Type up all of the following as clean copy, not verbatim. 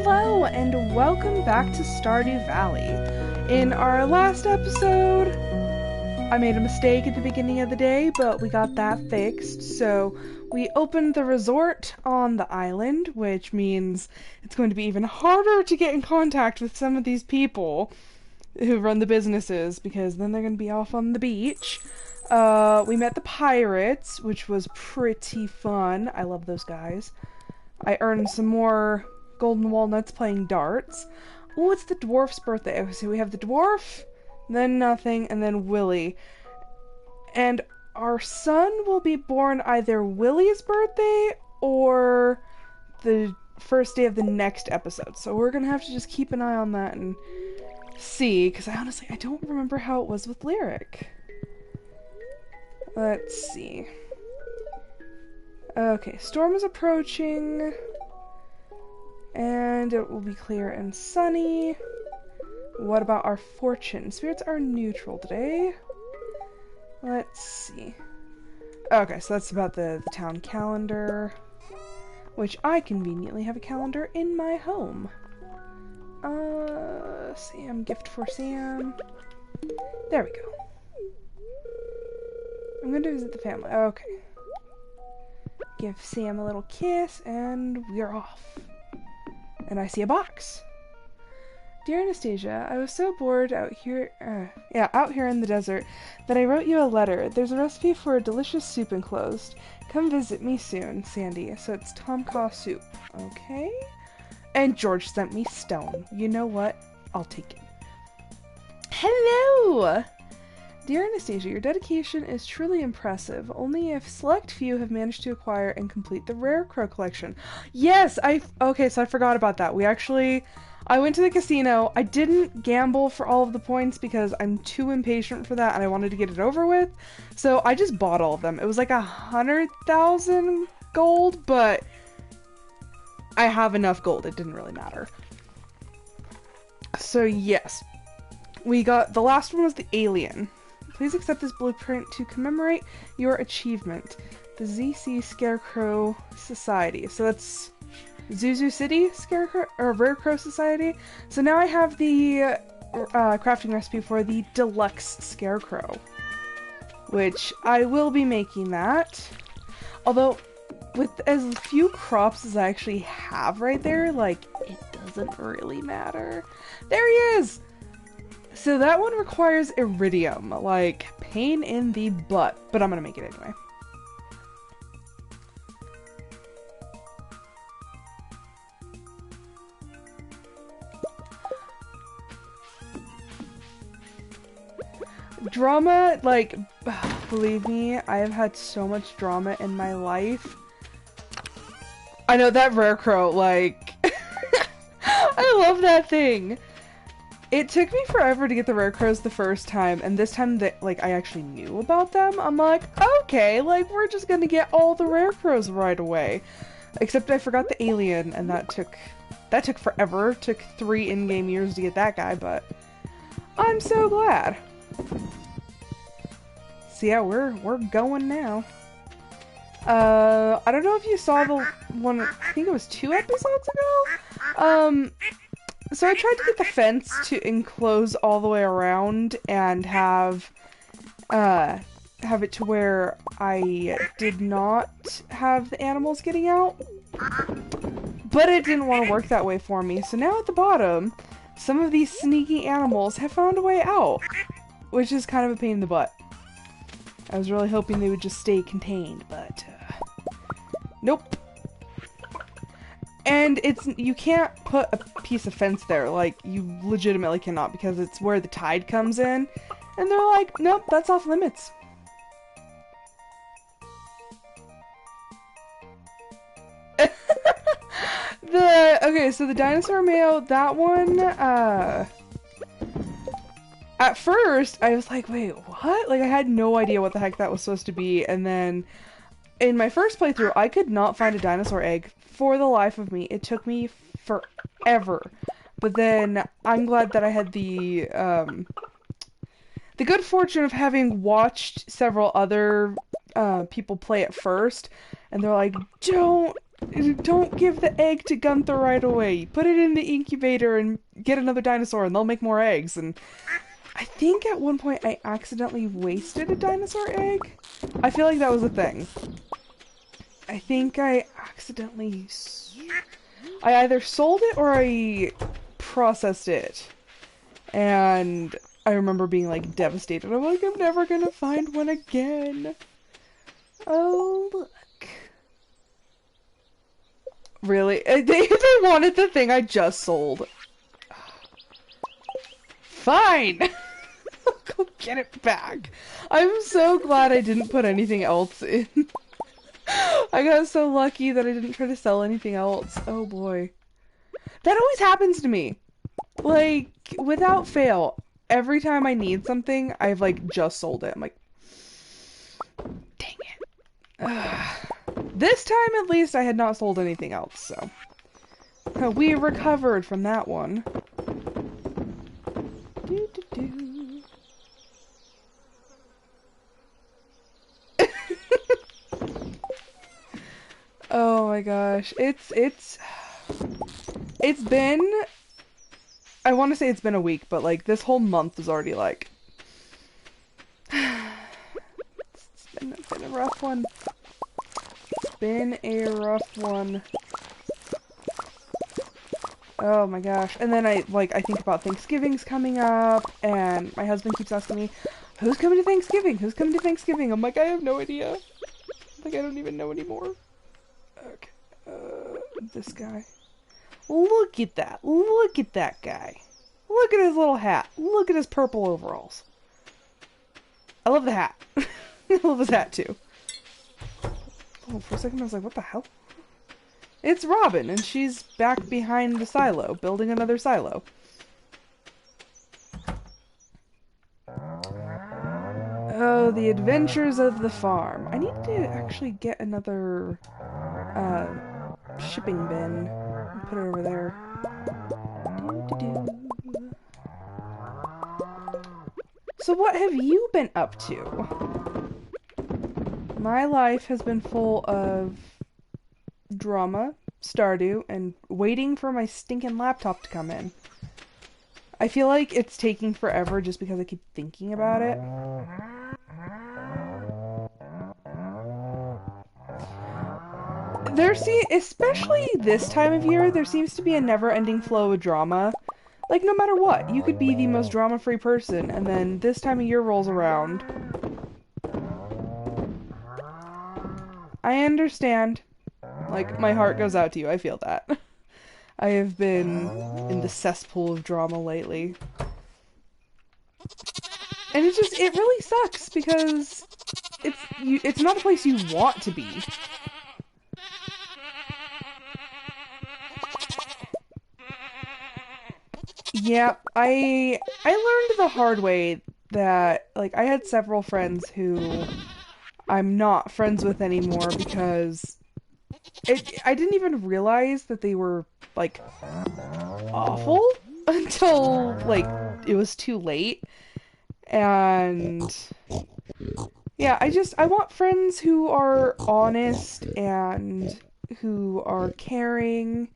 Hello, and welcome back to Stardew Valley. In our last episode, I made a mistake at the beginning of the day, but we got that fixed. So we opened the resort on the island, which means it's going to be even harder to get in contact with some of these people who run the businesses, because then they're going to be off on the beach. We met the pirates, which was pretty fun. I love those guys. I earned some more golden walnuts playing darts. Oh, it's the dwarf's birthday. Okay, so we have the dwarf, then nothing, and then Willy. And our son will be born either Willy's birthday or the first day of the next episode. So we're gonna have to just keep an eye on that and see, because I don't remember how it was with Lyric. Let's see. Okay, storm is approaching, and it will be clear and sunny. What about our fortune? Spirits are neutral today. Let's see. Okay, so that's about the town calendar, which I conveniently have a calendar in my home. Sam, gift for Sam. There we go. I'm going to visit the family. Okay. Give Sam a little kiss, and we're off. And I see a box. Dear Anastasia, I was so bored out here in the desert that I wrote you a letter. There's a recipe for a delicious soup enclosed. Come visit me soon, Sandy. So it's Tom Kha soup. Okay. And George sent me stone. You know what? I'll take it. Hello! Dear Anastasia, your dedication is truly impressive. Only a select few have managed to acquire and complete the Rare Crow collection. Yes, okay, so I forgot about that. I went to the casino. I didn't gamble for all of the points because I'm too impatient for that and I wanted to get it over with. So I just bought all of them. It was like 100,000 gold, but I have enough gold. It didn't really matter. So yes, we got, the last one was the alien. Please accept this blueprint to commemorate your achievement. The ZC Scarecrow Society. So that's Zuzu City Scarecrow, or Rare Crow Society. So now I have the crafting recipe for the Deluxe Scarecrow, which I will be making that. Although, with as few crops as I actually have right there, like, it doesn't really matter. There he is! So that one requires iridium, like, pain in the butt, but I'm gonna make it anyway. Drama, like, believe me, I have had so much drama in my life. I know that Rare Crow, like, I love that thing. It took me forever to get the Rare Crows the first time, and this time that, like, I actually knew about them, I'm like, okay, like, we're just gonna get all the Rare Crows right away. Except I forgot the alien, and that took forever. Took 3 in-game years to get that guy, but I'm so glad. So yeah, we're going now. I don't know if you saw the one, I think it was 2 episodes ago? So I tried to get the fence to enclose all the way around and have it to where I did not have the animals getting out. But it didn't want to work that way for me. So now at the bottom, some of these sneaky animals have found a way out, which is kind of a pain in the butt. I was really hoping they would just stay contained, but nope. And you can't put a piece of fence there, like, you legitimately cannot, because it's where the tide comes in, and they're like, nope, that's off limits. Okay, so the dinosaur mayo, that one, at first, I was like, wait, what? Like, I had no idea what the heck that was supposed to be, and then in my first playthrough, I could not find a dinosaur egg for the life of me. It took me forever. But then I'm glad that I had the good fortune of having watched several other people play it first, and they're like, don't Don't give the egg to Gunther right away. Put it in the incubator and get another dinosaur and they'll make more eggs. And I think at one point I accidentally wasted a dinosaur egg. I feel like that was a thing. I think I accidentally... I either sold it or I processed it. And I remember being, like, devastated. I'm like, I'm never gonna find one again. Oh, look. Really? They wanted the thing I just sold. Fine! I'll go get it back. I'm so glad I didn't put anything else in. I got so lucky that I didn't try to sell anything else. Oh boy. That always happens to me. Like, without fail, every time I need something, I've, like, just sold it. I'm like, dang it. This time, at least, I had not sold anything else, so. We recovered from that one. Doo-doo-doo. Oh my gosh. It's been, I want to say it's been a week, but like this whole month is already like, it's been a rough one. It's been a rough one. Oh my gosh. And then I think about Thanksgiving's coming up, and my husband keeps asking me, who's coming to Thanksgiving? Who's coming to Thanksgiving? I'm like, I have no idea. Like, I don't even know anymore. Okay. This guy. Look at that. Look at that guy. Look at his little hat. Look at his purple overalls. I love the hat. I love his hat too. Oh, for a second I was like, what the hell? It's Robin, and she's back behind the silo, building another silo. Oh, the adventures of the farm. I need to actually get another shipping bin and put it over there. So what have you been up to? My life has been full of drama, Stardew, and waiting for my stinking laptop to come in. I feel like it's taking forever just because I keep thinking about it. Especially this time of year, there seems to be a never-ending flow of drama. Like, no matter what, you could be the most drama-free person, and then this time of year rolls around. I understand. Like, my heart goes out to you, I feel that. I have been in the cesspool of drama lately. And it really sucks, because it's not a place you want to be. Yeah, I learned the hard way that, like, I had several friends who I'm not friends with anymore because I didn't even realize that they were, like, awful until, like, it was too late. And yeah, I want friends who are honest and who are caring.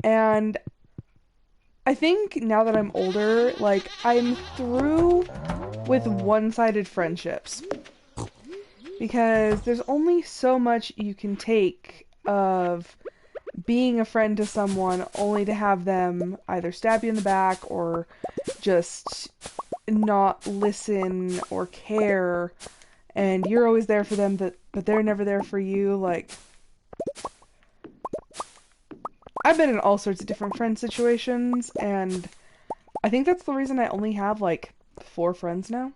And I think now that I'm older, like, I'm through with one-sided friendships. Because there's only so much you can take of being a friend to someone only to have them either stab you in the back or just not listen or care, and you're always there for them, but they're never there for you. Like, I've been in all sorts of different friend situations, and I think that's the reason I only have, like, 4 friends now.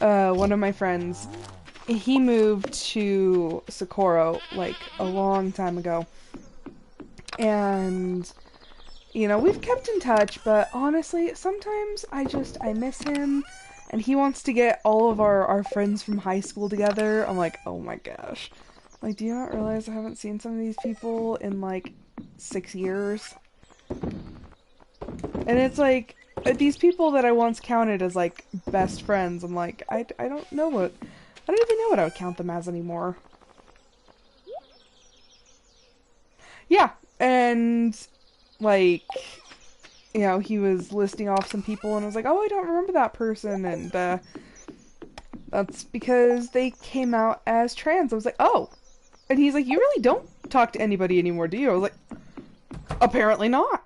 One of my friends, he moved to Socorro, like, a long time ago. And, you know, we've kept in touch, but honestly, sometimes I miss him, and he wants to get all of our friends from high school together. I'm like, oh my gosh. Like, do you not realize I haven't seen some of these people in, like, 6 years? And it's like, these people that I once counted as, like, best friends, I'm like, I don't even know what I would count them as anymore. Yeah, and like, you know, he was listing off some people, and I was like, oh, I don't remember that person, and that's because they came out as trans. I was like, oh, and he's like, you really don't talk to anybody anymore, do you? I was like, apparently not.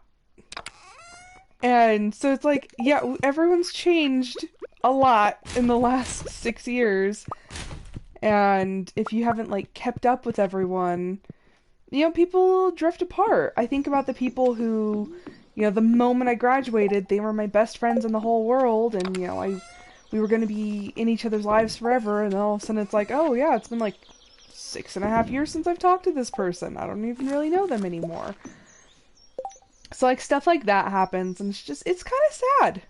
And so it's like, yeah, everyone's changed a lot in the last 6 years, and if you haven't like kept up with everyone, you know, people drift apart. I think about the people who, you know, the moment I graduated, they were my best friends in the whole world, and, you know, we were going to be in each other's lives forever, and then all of a sudden it's like, oh, yeah, it's been like 6.5 years since I've talked to this person. I don't even really know them anymore. So, like, stuff like that happens, and it's kind of sad.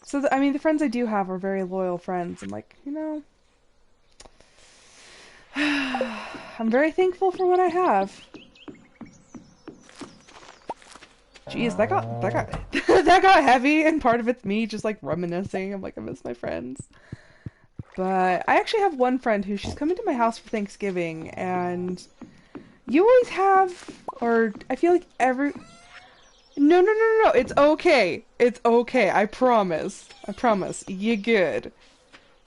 So, I mean, the friends I do have are very loyal friends. I'm like, you know, I'm very thankful for what I have. Jeez, that got that got heavy, and part of it's me just like reminiscing. I'm like, I miss my friends. But I actually have one friend who she's coming to my house for Thanksgiving, and you always have, or I feel like every. No. It's okay. It's okay. I promise. I promise. You good.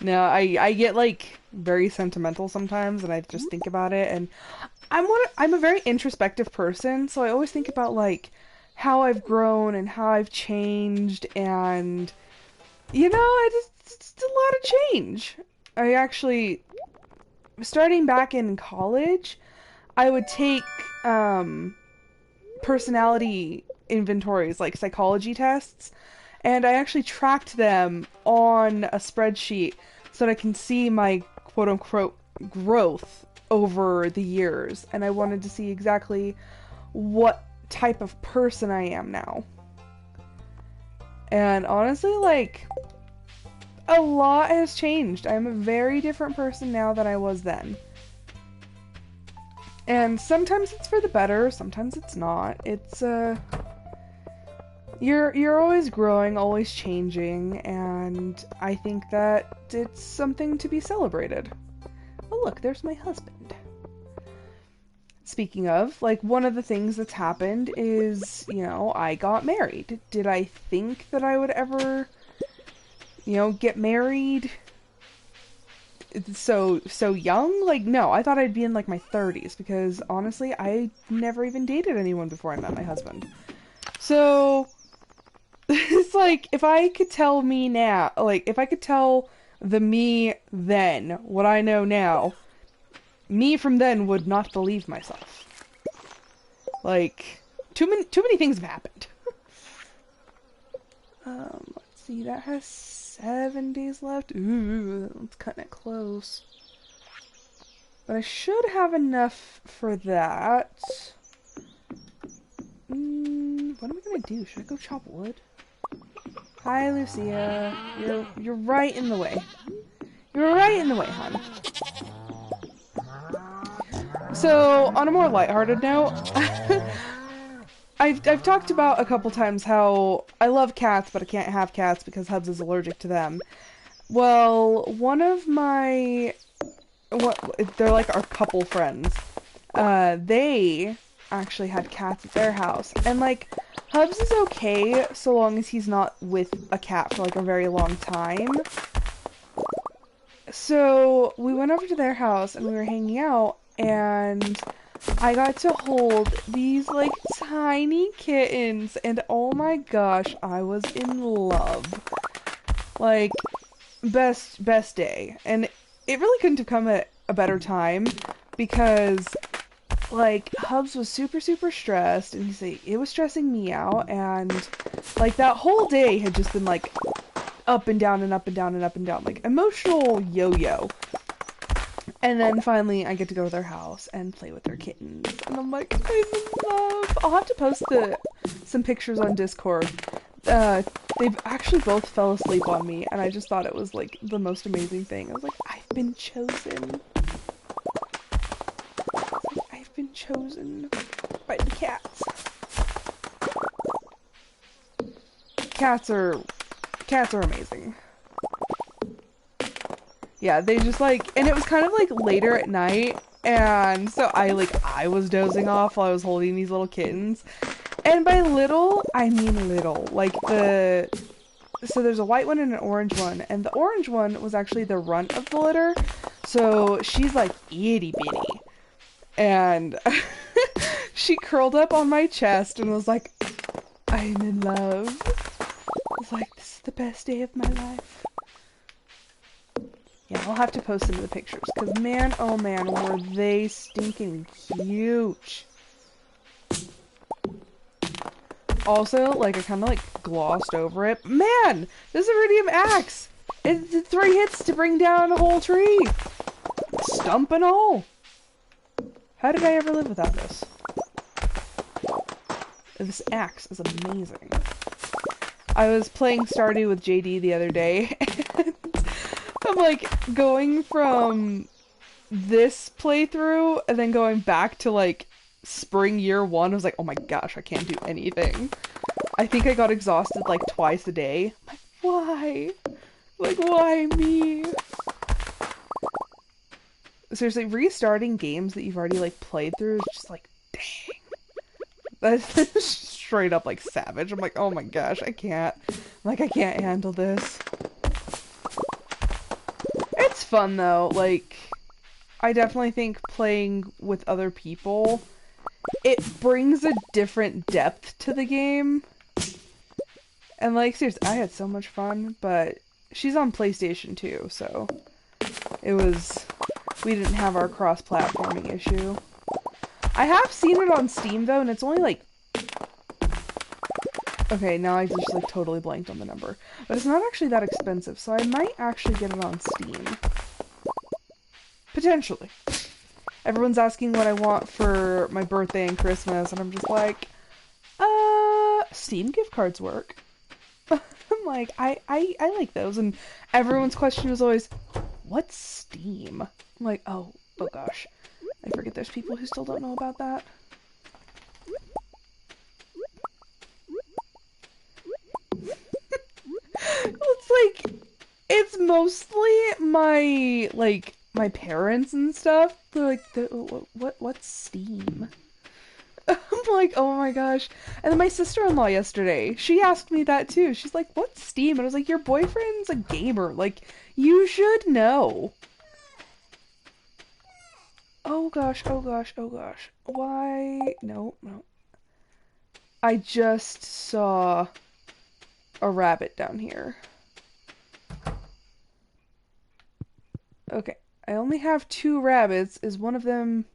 No, I get like very sentimental sometimes, and I just think about it, and I'm a very introspective person, so I always think about like how I've grown and how I've changed, and you know, it's a lot of change. I actually, starting back in college, I would take personality inventories, like psychology tests, and I actually tracked them on a spreadsheet so that I can see my quote-unquote growth over the years, and I wanted to see exactly what type of person I am now. And honestly, like, a lot has changed. I'm a very different person now than I was then. And sometimes it's for the better, sometimes it's not. It's, You're always growing, always changing, and I think that it's something to be celebrated. Oh look, there's my husband. Speaking of, like, one of the things that's happened is, you know, I got married. Did I think that I would ever, you know, get married so young? Like, no, I thought I'd be in, like, my 30s, because, honestly, I never even dated anyone before I met my husband. So, it's like, if I could tell me now, like, if I could tell the me then what I know now, me from then would not believe myself. Like, too many things have happened. Let's see, that has 7 days left. Ooh, that's cutting it close. But I should have enough for that. What am I gonna do? Should I go chop wood? Hi, Lucia. You're right in the way. You're right in the way, hon. So, on a more lighthearted note, I've talked about a couple times how I love cats, but I can't have cats because Hubs is allergic to them. Well, one of my... they're like our couple friends. They actually had cats at their house. And, like, Hubs is okay so long as he's not with a cat for, like, a very long time. So, we went over to their house and we were hanging out, and I got to hold these, like, tiny kittens, and oh my gosh, I was in love. Like, best day. And it really couldn't have come at a better time, because, like, Hubs was super stressed, and it was stressing me out, and, like, that whole day had just been, like, up and down and up and down and up and down, like, emotional yo-yo. And then finally I get to go to their house and play with their kittens, and I'm like, I'm in love. I'll have to post some pictures on Discord. They've actually both fell asleep on me, and I just thought it was, like, the most amazing thing. I was like, I've been chosen. I've been chosen by the cats. Cats are amazing. Yeah, they just, like, and it was kind of, like, later at night, And so I was dozing off while I was holding these little kittens. And by little, I mean little. So there's a white one and an orange one, and the orange one was actually the runt of the litter, so she's like itty bitty. And she curled up on my chest and was like, I'm in love. I was like, this is the best day of my life. Yeah, I'll have to post some of the pictures, because man, oh man, were they stinking huge. Also, I kind of, glossed over it. Man! This iridium axe! It's 3 hits to bring down a whole tree! Stump and all! How did I ever live without this? This axe is amazing. I was playing Stardew with JD the other day, and I'm, going from this playthrough, and then going back to, spring year 1, I was like, oh my gosh, I can't do anything. I think I got exhausted twice a day. I'm like, why? Why me? Seriously, restarting games that you've already played through is just dang. That's straight up savage. I'm like, oh my gosh, I can't. I can't handle this. It's fun though, I definitely think playing with other people, it brings a different depth to the game. And seriously, I had so much fun, but she's on PlayStation too, so we didn't have our cross-platforming issue. I have seen it on Steam though, and it's only okay, now I just totally blanked on the number. But it's not actually that expensive, so I might actually get it on Steam. Potentially. Everyone's asking what I want for my birthday and Christmas, and I'm just Steam gift cards work. I'm I like those, and everyone's question was always, what's Steam? I'm oh gosh. I forget there's people who still don't know about that. It's mostly my, my parents and stuff. They're what's Steam? I'm oh my gosh. And then my sister-in-law yesterday, she asked me that too. She's like, what's Steam? And I was like, your boyfriend's a gamer. You should know. Oh gosh, oh gosh, oh gosh. Why? No. I just saw a rabbit down here. Okay, I only have 2 rabbits. Is one of them...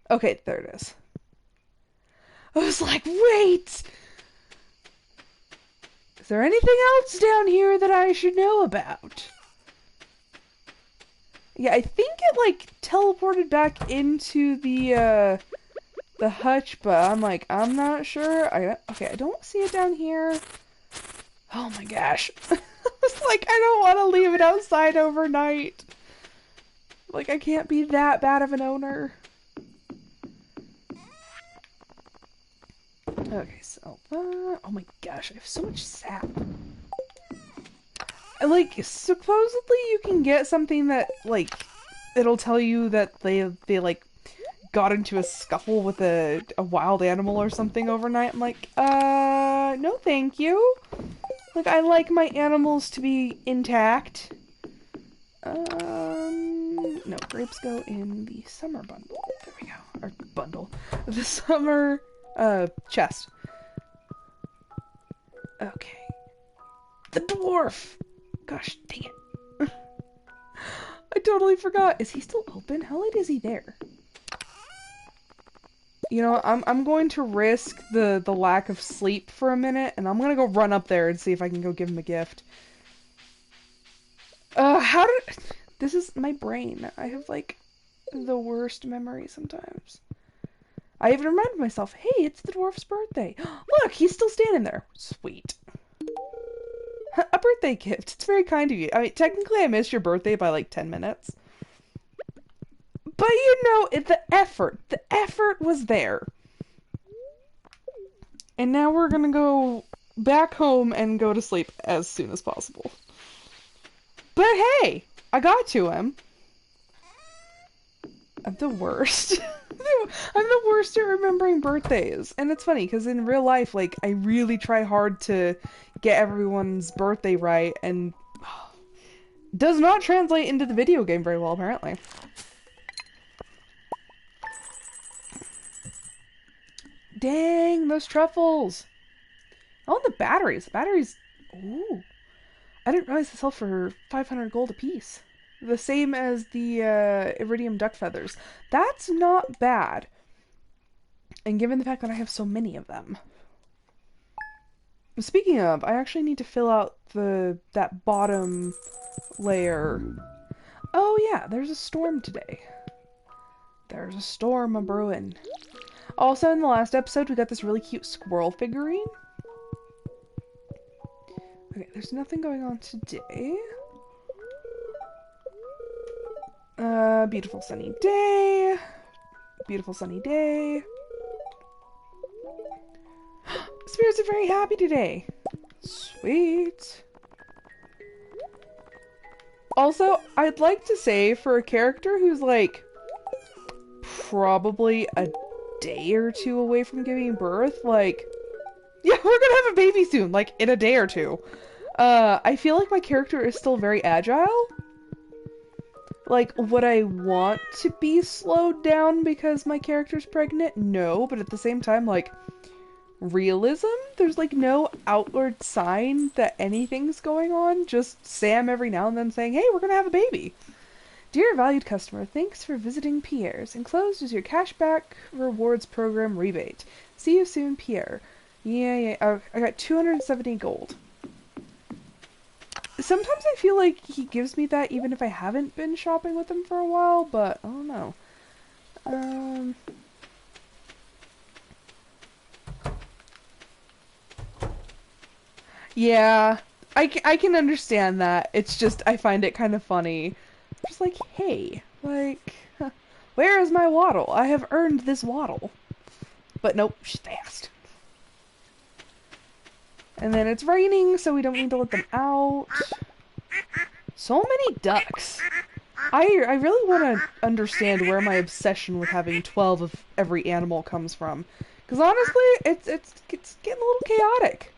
Okay, there it is. I was like, wait! Is there anything else down here that I should know about? Yeah, I think it, teleported back into the hutch, but I'm not sure. Okay, I don't see it down here. Oh my gosh. It's I don't want to leave it outside overnight. I can't be that bad of an owner. Okay, so, oh my gosh, I have so much sap. Supposedly you can get something that, it'll tell you that they got into a scuffle with a wild animal or something overnight. I'm no thank you. I like my animals to be intact. No, grapes go in the summer bundle. There we go. Or bundle. The summer, chest. Okay. The dwarf! Gosh, dang it. I totally forgot. Is he still open? How late is he there? You know, I'm going to risk the lack of sleep for a minute, and I'm gonna go run up there and see if I can go give him a gift. This is my brain. I have, the worst memory sometimes. I even reminded myself, hey, it's the dwarf's birthday. Look, he's still standing there. Sweet. A birthday gift. It's very kind of you. I mean, technically I missed your birthday by 10 minutes. But the effort was there. And now we're gonna go back home and go to sleep as soon as possible. But hey, I got to him. I'm the worst. I'm the worst at remembering birthdays. And it's funny, because in real life, like, I really try hard to get everyone's birthday right, and does not translate into the video game very well, apparently. Dang, those truffles! Oh, the batteries. The batteries... Ooh. I didn't realize they sell for 500 gold apiece. The same as the iridium duck feathers. That's not bad. And given the fact that I have so many of them. Speaking of, I actually need to fill out that bottom layer. Oh yeah, there's a storm today. There's a storm a-brewing. Also, in the last episode, we got this really cute squirrel figurine. Okay, there's nothing going on today. Beautiful sunny day. Beautiful sunny day. Spirits are very happy today. Sweet. Also, I'd like to say, for a character who's like probably a day or two away from giving birth, like, yeah, we're gonna have a baby soon, like in a day or two. I feel like my character is still very agile. Like, would I want to be slowed down because my character's pregnant? No, but at the same time, like, realism? There's, like, no outward sign that anything's going on. Just Sam every now and then saying, hey, we're gonna have a baby. Dear valued customer, thanks for visiting Pierre's. Enclosed is your cashback rewards program rebate. See you soon, Pierre. Yeah. Oh, I got 270 gold. Sometimes I feel like he gives me that even if I haven't been shopping with him for a while, but I don't know. Yeah, I can understand that. It's just, I find it kind of funny. Just like, hey, like, where is my waddle? I have earned this waddle. But nope, she's fast. And then it's raining, so we don't need to let them out. So many ducks. I really want to understand where my obsession with having 12 of every animal comes from. Because honestly, it's getting a little chaotic.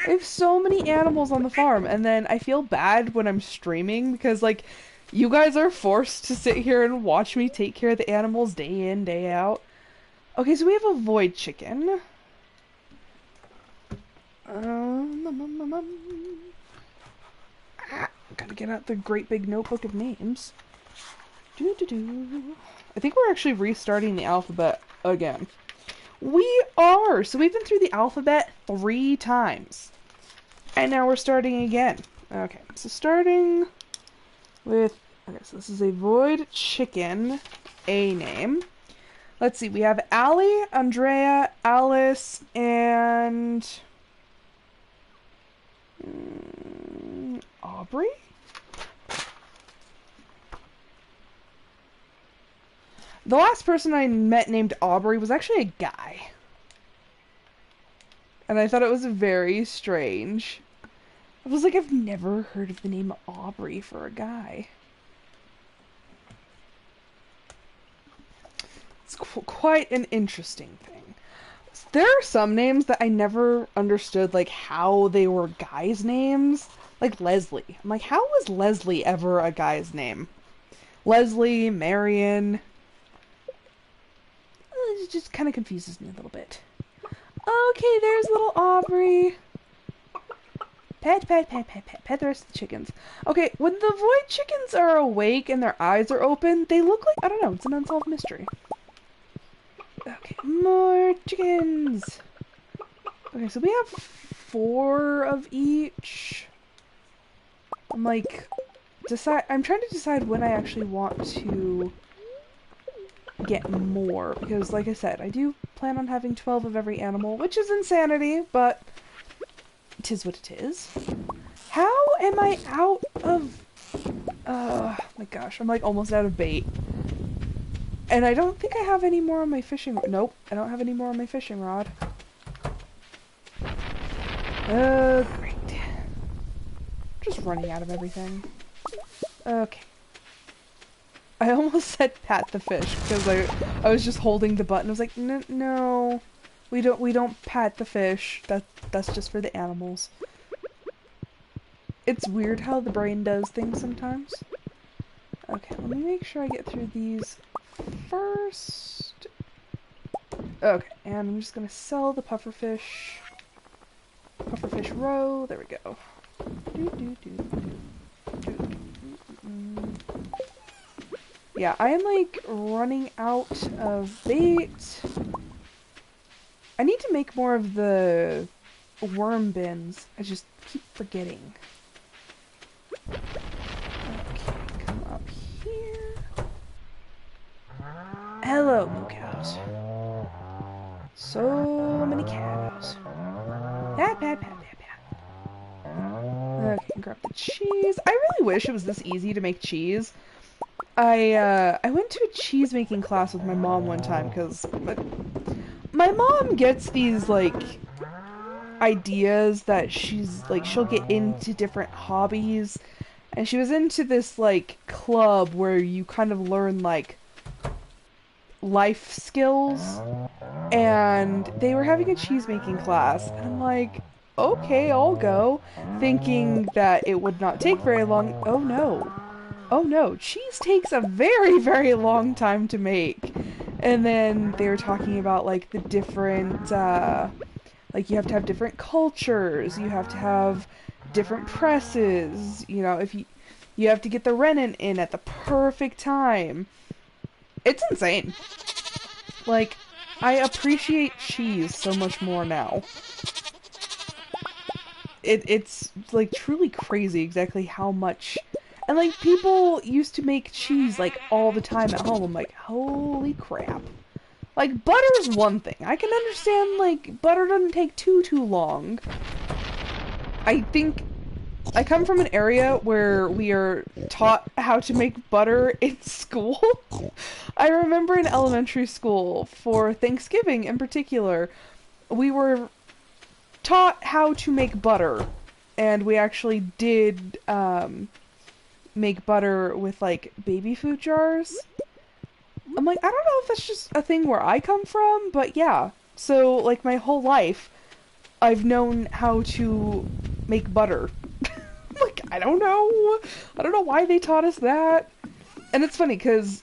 I have so many animals on the farm, and then I feel bad when I'm streaming because, like, you guys are forced to sit here and watch me take care of the animals day in, day out. Okay, so we have a void chicken. Gotta get out the great big notebook of names. I think we're actually restarting the alphabet again. We are! So we've been through the alphabet 3 times. And now we're starting again. Okay, so starting with... Okay, so this is a void chicken, a name. Let's see, we have Allie, Andrea, Alice, and... Aubrey? The last person I met named Aubrey was actually a guy. And I thought it was very strange. I was like, I've never heard of the name Aubrey for a guy. It's quite an interesting thing. There are some names that I never understood, like, how they were guys' names. Like Leslie. I'm like, how was Leslie ever a guy's name? Leslie, Marion... It just kind of confuses me a little bit. Okay, there's little Aubrey. Pet the rest of the chickens. Okay, when the void chickens are awake and their eyes are open, they look like, I don't know, it's an unsolved mystery. Okay, more chickens. Okay, so we have 4 of each. I'm like, I'm trying to decide when I actually want to get more, because like I said, I do plan on having 12 of every animal, which is insanity, but it is what it is. How am I out of... my gosh, I'm like almost out of bait. And I don't think I have any more on my fishing... Nope, I don't have any more on my fishing rod. Great. Just running out of everything. Okay. I almost said pat the fish because I was just holding the button. I was like, no, we don't pat the fish. That's just for the animals. It's weird how the brain does things sometimes. Okay, let me make sure I get through these first. Okay, and I'm just gonna sell the pufferfish. Pufferfish roe. There we go. Yeah, I am like running out of bait. I need to make more of the worm bins. I just keep forgetting. Okay, come up here. Hello, moo cows. So many cows. Pat, pat, pat, pat, pat. Okay, grab the cheese. I really wish it was this easy to make cheese. I went to a cheese making class with my mom one time because my mom gets these like ideas that she'll get into different hobbies, and she was into this like club where you kind of learn like life skills, and they were having a cheese making class, and I'm like, okay, I'll go, thinking that it would not take very long. Oh no. Oh no, cheese takes a very, very long time to make. And then they were talking about like the different, like you have to have different cultures, you have to have different presses, you know, if you have to get the rennet in at the perfect time. It's insane. Like, I appreciate cheese so much more now. It's like truly crazy exactly how much. And like people used to make cheese like all the time at home. I'm like, holy crap. Like butter's one thing. I can understand like butter doesn't take too long. I think I come from an area where we are taught how to make butter in school. I remember in elementary school for Thanksgiving in particular, we were taught how to make butter, and we actually did make butter with like baby food jars. I'm like, I don't know if that's just a thing where I come from, but yeah. So like my whole life I've known how to make butter. Like, I don't know why they taught us that. And it's funny because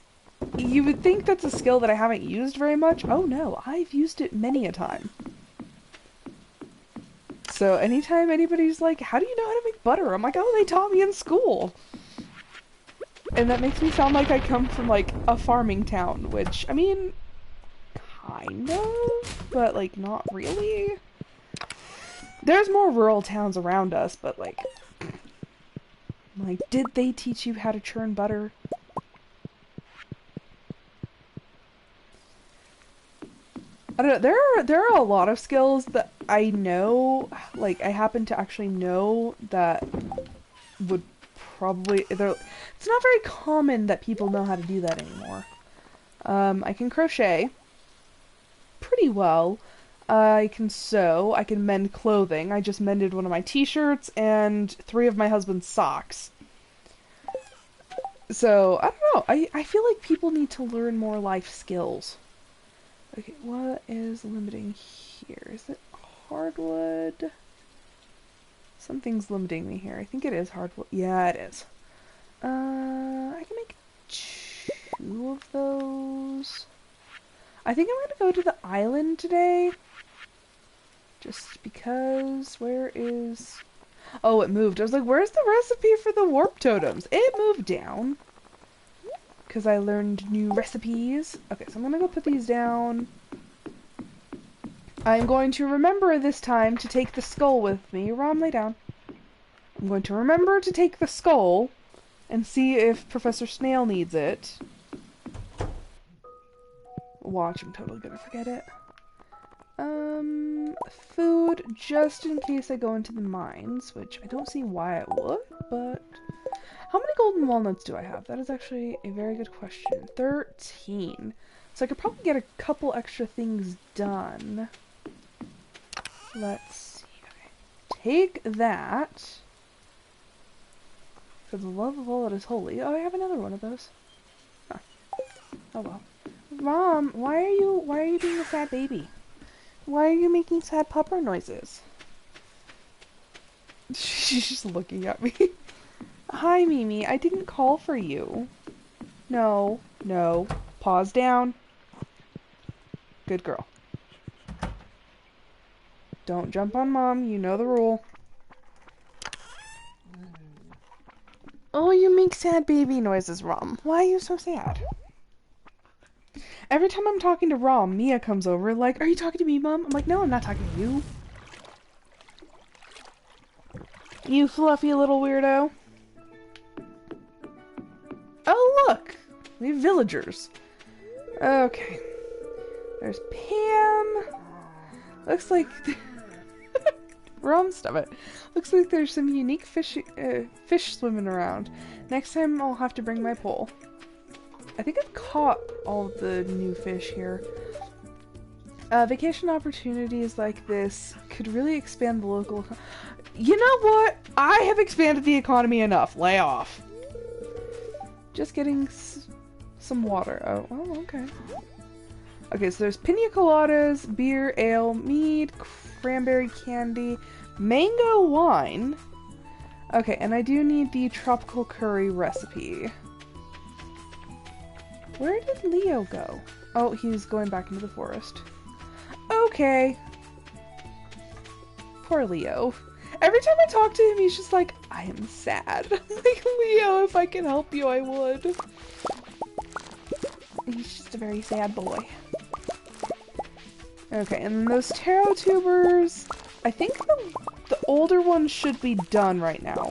you would think that's a skill that I haven't used very much. Oh no, I've used it many a time. So anytime anybody's like, how do you know how to make butter? I'm like, oh, they taught me in school. And that makes me sound like I come from, like, a farming town, which, I mean, kind of, but, like, not really. There's more rural towns around us, but, like, did they teach you how to churn butter? I don't know, there are a lot of skills that I know, like, I happen to actually know that would probably, it's not very common that people know how to do that anymore. I can crochet pretty well. I can sew. I can mend clothing. I just mended one of my t-shirts and 3 of my husband's socks. So, I don't know. I feel like people need to learn more life skills. Okay, what is limiting here? Is it hardwood? Something's limiting me here. I think it is hardwood. Yeah, it is. I can make 2 of those. I think I'm gonna go to the island today. Just because, where is... Oh, it moved. I was like, where's the recipe for the warp totems? It moved down. Because I learned new recipes. Okay, so I'm gonna go put these down. I'm going to remember this time to take the skull with me. Ron, lay down. I'm going to remember to take the skull and see if Professor Snail needs it. Watch, I'm totally gonna forget it. Food, just in case I go into the mines, which I don't see why I would, but... How many golden walnuts do I have? That is actually a very good question. 13. So I could probably get a couple extra things done. Let's see. Okay. Take that. For the love of all that is holy. Oh, I have another one of those. Huh. Oh well. Mom, why are you being a sad baby? Why are you making sad pupper noises? She's just looking at me. Hi, Mimi. I didn't call for you. No. No. Paws down. Good girl. Don't jump on Mom. You know the rule. Oh, you make sad baby noises, Rom. Why are you so sad? Every time I'm talking to Rom, Mia comes over like, are you talking to me, Mom? I'm like, no, I'm not talking to you. You fluffy little weirdo. Oh, look! We have villagers. Okay. There's Pam. Looks like... Wrong stuff it. Looks like there's some unique fish swimming around. Next time I'll have to bring my pole. I think I've caught all of the new fish here. Vacation opportunities like this could really expand the local... You know what? I have expanded the economy enough. Lay off. Just getting some water. Oh, okay. Okay, so there's pina coladas, beer, ale, mead, cranberry candy, mango wine. Okay, and I do need the tropical curry recipe. Where did Leo go? Oh, he's going back into the forest. Okay. Poor Leo. Every time I talk to him, he's just like, I am sad. I'm like, Leo, if I can help you, I would. He's just a very sad boy. Okay, and those taro tubers, I think the older ones should be done right now.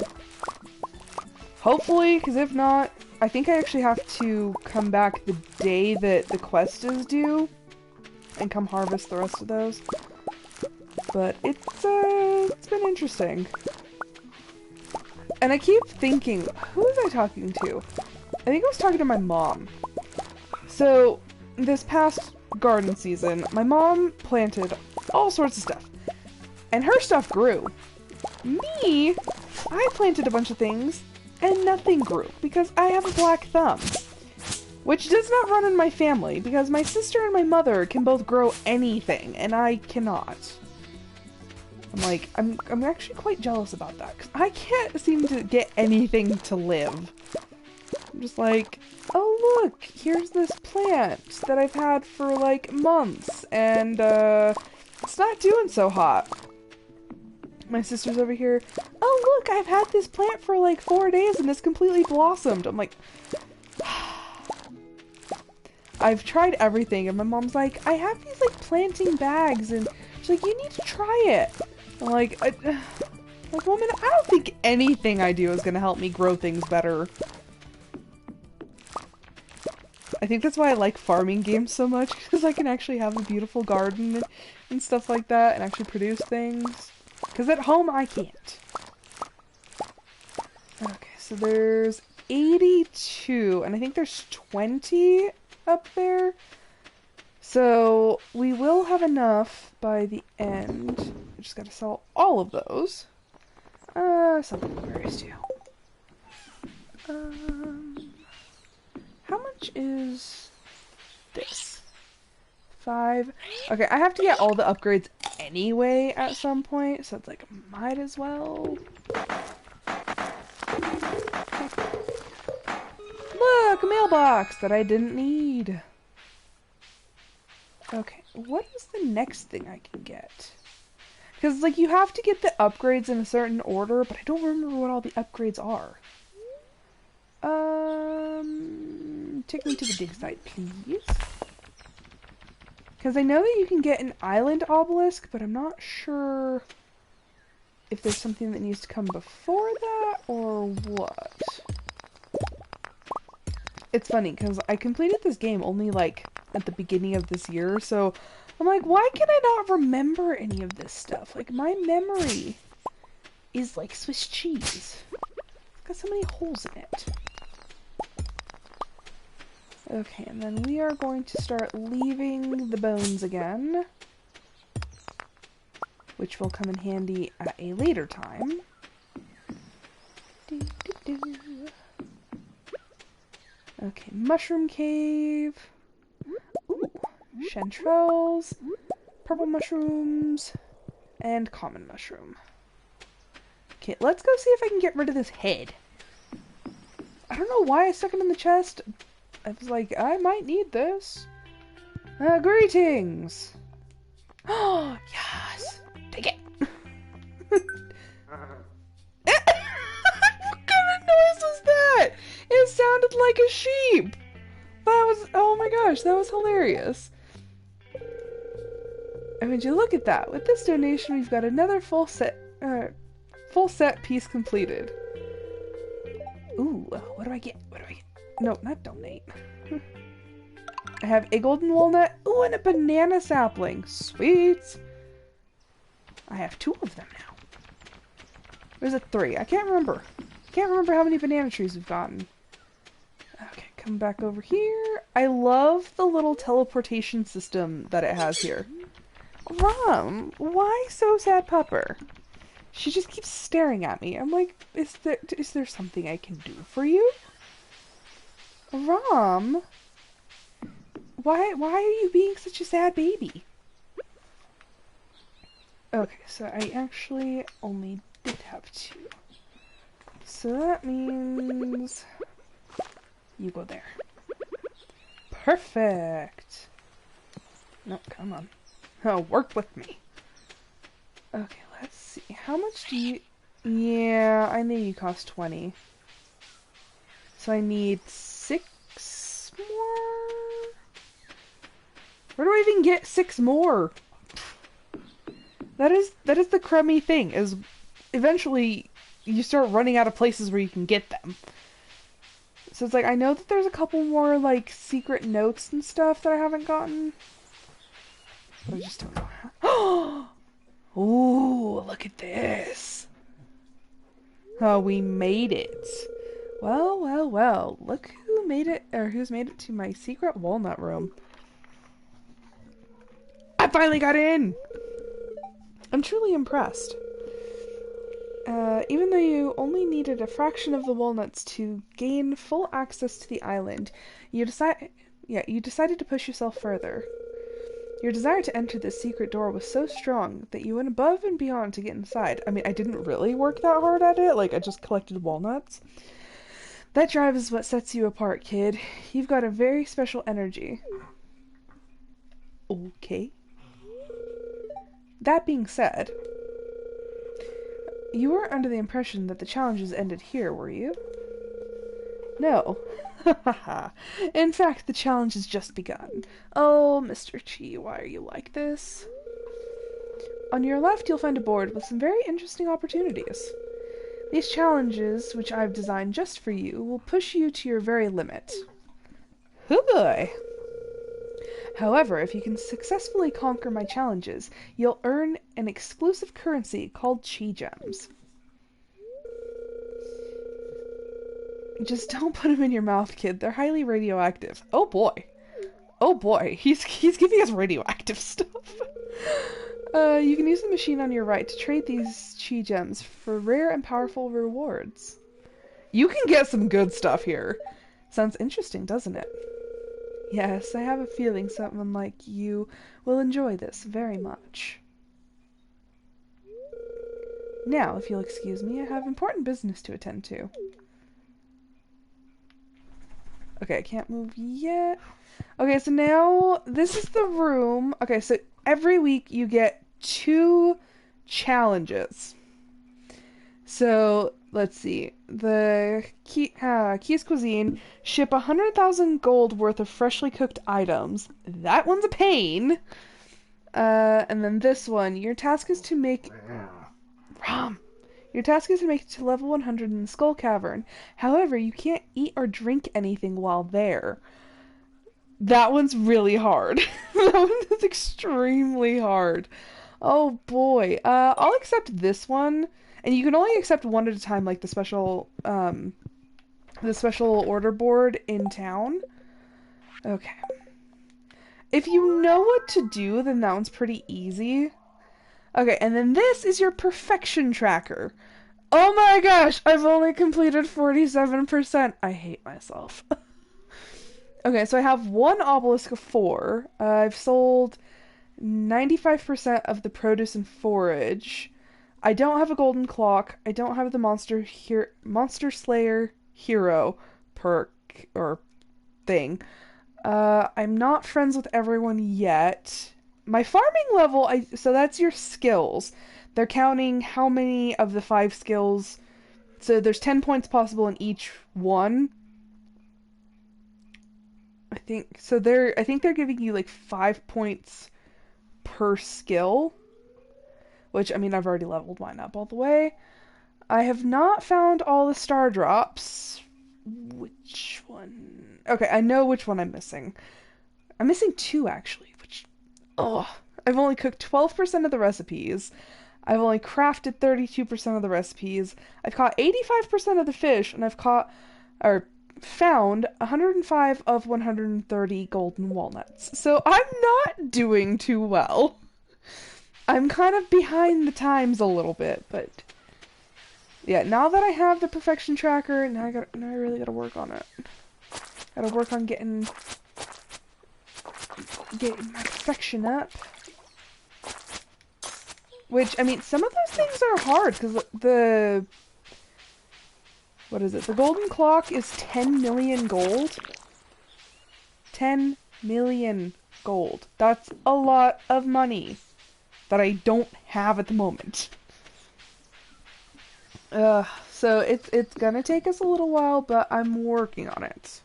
Hopefully, because if not, I think I actually have to come back the day that the quest is due and come harvest the rest of those. But it's been interesting. And I keep thinking, who was I talking to? I think I was talking to my mom. So, this past garden season, my mom planted all sorts of stuff. And her stuff grew. Me, I planted a bunch of things, and nothing grew, because I have a black thumb. Which does not run in my family, because my sister and my mother can both grow anything, and I cannot. I'm like, I'm actually quite jealous about that, because I can't seem to get anything to live. I'm just like, oh look, here's this plant that I've had for like months, and it's not doing so hot. My sister's over here, oh look, I've had this plant for like 4 days and it's completely blossomed. I'm like, I've tried everything, and my mom's like, I have these like planting bags, and she's like, you need to try it. I'm like, woman, I don't think anything I do is gonna help me grow things better. I think that's why I like farming games so much, because I can actually have a beautiful garden and stuff like that, and actually produce things. Because at home, I can't. Okay, so there's 82, and I think there's 20 up there. So we will have enough by the end. I just gotta sell all of those. Sell the blueberries too. How much is this? 5. Okay, I have to get all the upgrades anyway at some point, so it's like, might as well. Look, a mailbox that I didn't need. Okay, what is the next thing I can get? Because, like, you have to get the upgrades in a certain order, but I don't remember what all the upgrades are. Take me to the dig site, please. Because I know that you can get an island obelisk, but I'm not sure if there's something that needs to come before that, or what. It's funny, because I completed this game only, like, at the beginning of this year, so I'm like, why can I not remember any of this stuff? Like, my memory is like Swiss cheese. It's got so many holes in it. Okay, and then we are going to start leaving the bones again, which will come in handy at a later time. Okay, mushroom cave. chanterelles, purple mushrooms, and common mushroom. Okay, let's go see if I can get rid of this head. I don't know why I stuck it in the chest. I was like, I might need this. Greetings! Oh, yes! Take it! What kind of noise was that? It sounded like a sheep! That was, oh my gosh, that was hilarious. I mean, you look at that. With this donation, we've got another full set piece completed. Ooh, what do I get? What do I get? No, not donate. I have a golden walnut. Ooh, and a banana sapling. Sweet. I have 2 of them now. There's a 3. I can't remember. Can't remember how many banana trees we've gotten. Okay, come back over here. I love the little teleportation system that it has here. Rom, why so sad, pupper? She just keeps staring at me. I'm like, is there something I can do for you? Rom, why are you being such a sad baby? Okay, so I actually only did have 2. So that means you go there. Perfect. No, come on. Oh, work with me. Okay, let's see. How much do you... Yeah, I knew you cost 20. So I need 6 more? Where do I even get 6 more? That is the crummy thing, is eventually you start running out of places where you can get them. So it's like, I know that there's a couple more, like, secret notes and stuff that I haven't gotten. But I just don't know how. Ooh, look at this. Oh, we made it. Well, well, well. Look who made it, or who's made it to my secret walnut room. I finally got in! I'm truly impressed. Even though you only needed a fraction of the walnuts to gain full access to the island, you decided to push yourself further. Your desire to enter this secret door was so strong that you went above and beyond to get inside. I mean, I didn't really work that hard at it, like, I just collected walnuts. That drive is what sets you apart, kid. You've got a very special energy. Okay. That being said, you weren't under the impression that the challenges ended here, were you? No. In fact, the challenge has just begun. Oh, Mr. Chi, why are you like this? On your left, you'll find a board with some very interesting opportunities. These challenges, which I've designed just for you, will push you to your very limit. Oh boy! However, if you can successfully conquer my challenges, you'll earn an exclusive currency called Chi Gems. Just don't put them in your mouth, kid. They're highly radioactive. Oh boy. Oh boy. He's giving us radioactive stuff. You can use the machine on your right to trade these Chi Gems for rare and powerful rewards. You can get some good stuff here. Sounds interesting, doesn't it? Yes, I have a feeling someone like you will enjoy this very much. Now, if you'll excuse me, I have important business to attend to. Okay, I can't move yet. Okay, so now this is the room. Okay, so every week you get 2 challenges. So, let's see. The Keys Cuisine, ship 100,000 gold worth of freshly cooked items. That one's a pain. And then this one, your task is to make... Your task is to make it to level 100 in the Skull Cavern. However, you can't eat or drink anything while there. That one's really hard. That one is extremely hard. Oh boy. I'll accept this one. And you can only accept one at a time, like the special order board in town. Okay. If you know what to do, then that one's pretty easy. Okay, and then this is your perfection tracker. Oh my gosh, I've only completed 47%. I hate myself. Okay, so I have one obelisk of 4. I've sold 95% of the produce and forage. I don't have a golden clock. I don't have the monster slayer hero perk or thing. I'm not friends with everyone yet. My farming level, so that's your skills. They're counting how many of the 5 skills. So there's 10 points possible in each one. I think they're giving you like 5 points per skill, which I mean I've already leveled mine up all the way. I have not found all the star drops. Which one? Okay, I know which one I'm missing. I'm missing 2 actually, which I've only cooked 12% of the recipes. I've only crafted 32% of the recipes. I've caught 85% of the fish, and I've caught or found 105 of 130 golden walnuts. So I'm not doing too well. I'm kind of behind the times a little bit, but yeah, now that I have the perfection tracker, now I really gotta work on it. Gotta work on getting my perfection up. Which, I mean, some of those things are hard, because what is it? The golden clock is 10 million gold. 10 million gold. That's a lot of money that I don't have at the moment. So it's gonna take us a little while, but I'm working on it.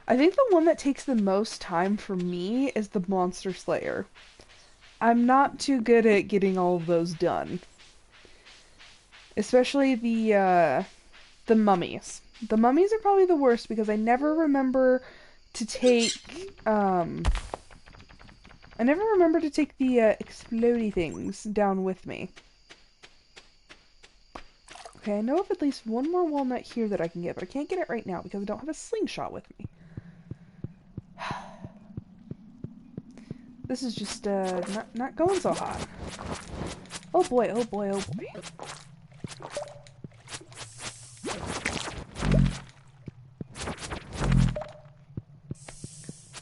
I think the one that takes the most time for me is the Monster Slayer. I'm not too good at getting all of those done. Especially the mummies. The mummies are probably the worst because I never remember to take, I never remember to take the, explodey things down with me. Okay, I know of at least one more walnut here that I can get, but I can't get it right now because I don't have a slingshot with me. This is just, not going so hot. Oh boy, oh boy, oh boy.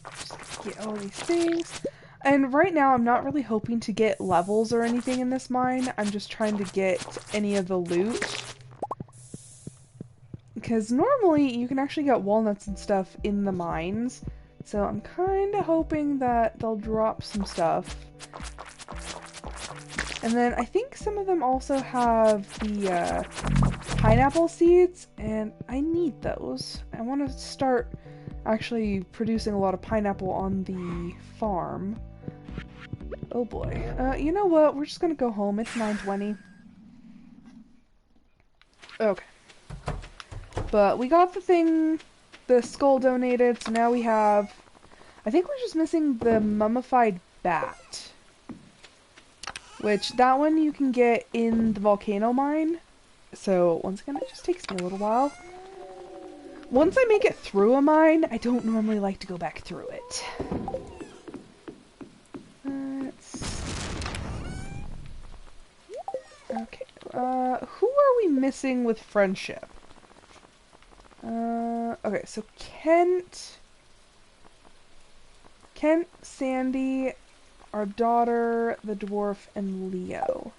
Just get all these things. And right now I'm not really hoping to get levels or anything in this mine. I'm just trying to get any of the loot. Because normally you can actually get walnuts and stuff in the mines. So I'm kind of hoping that they'll drop some stuff. And then I think some of them also have the pineapple seeds, and I need those. I want to start actually producing a lot of pineapple on the farm. Oh boy. You know what? We're just gonna go home. It's 9:20. Okay. But we got the thing, the skull donated, so now we have... I think we're just missing the mummified bat. Which, that one you can get in the volcano mine. So, once again, it just takes me a little while. Once I make it through a mine, I don't normally like to go back through it. Okay, who are we missing with friendship? Okay, so Kent, Sandy, our daughter, the dwarf, and Leo.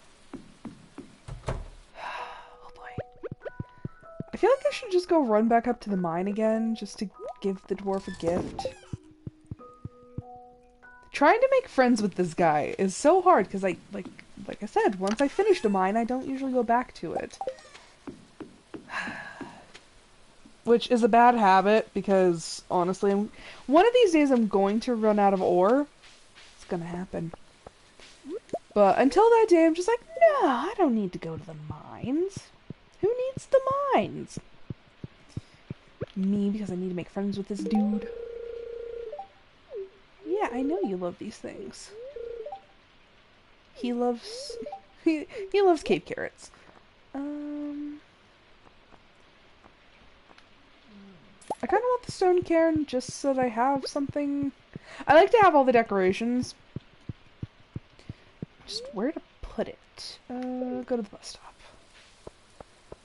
Oh boy. I feel like I should just go run back up to the mine again, just to give the dwarf a gift. Trying to make friends with this guy is so hard, because like I said, once I finish the mine, I don't usually go back to it. Which is a bad habit, because, honestly, one of these days I'm going to run out of ore. It's gonna happen. But until that day, I'm just like, no, I don't need to go to the mines. Who needs the mines? Me, because I need to make friends with this dude. Yeah, I know you love these things. He loves... He loves Cape Carrots. I kind of want the stone cairn just so that I have something... I like to have all the decorations. Just where to put it? Go to the bus stop.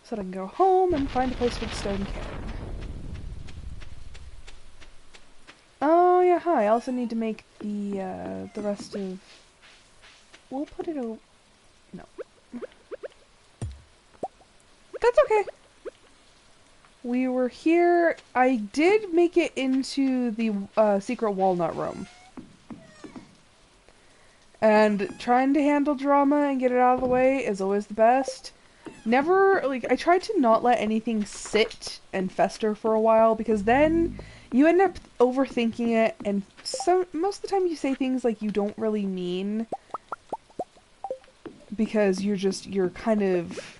So that I can go home and find a place for the stone cairn. yeah, huh, I also need to make the rest of... We'll put it over... No. That's okay. We were here. I did make it into the secret Walnut room. And trying to handle drama and get it out of the way is always the best. Never, like, I tried to not let anything sit and fester for a while, because then you end up overthinking it, and most of the time you say things like you don't really mean, because you're kind of,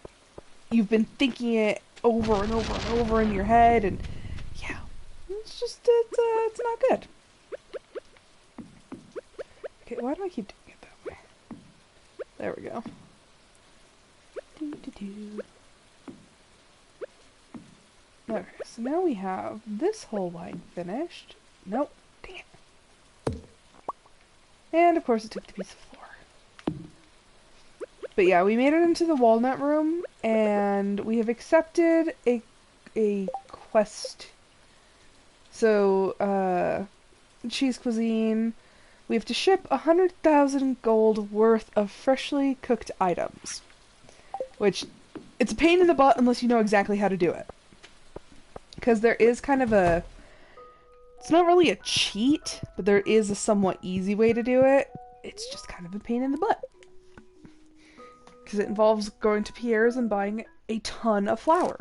you've been thinking it over and over and over in your head, and yeah, it's not good. Okay, why do I keep doing it that way? There we go. Okay, so now we have this whole line finished. Nope, dang it. And of course it took the piece of floor. But yeah, we made it into the Walnut room, and we have accepted a quest. So, cheese cuisine. We have to ship 100,000 gold worth of freshly cooked items. Which, it's a pain in the butt unless you know exactly how to do it. Because there is kind of a... It's not really a cheat, but there is a somewhat easy way to do it. It's just kind of a pain in the butt. Because it involves going to Pierre's and buying a ton of flour.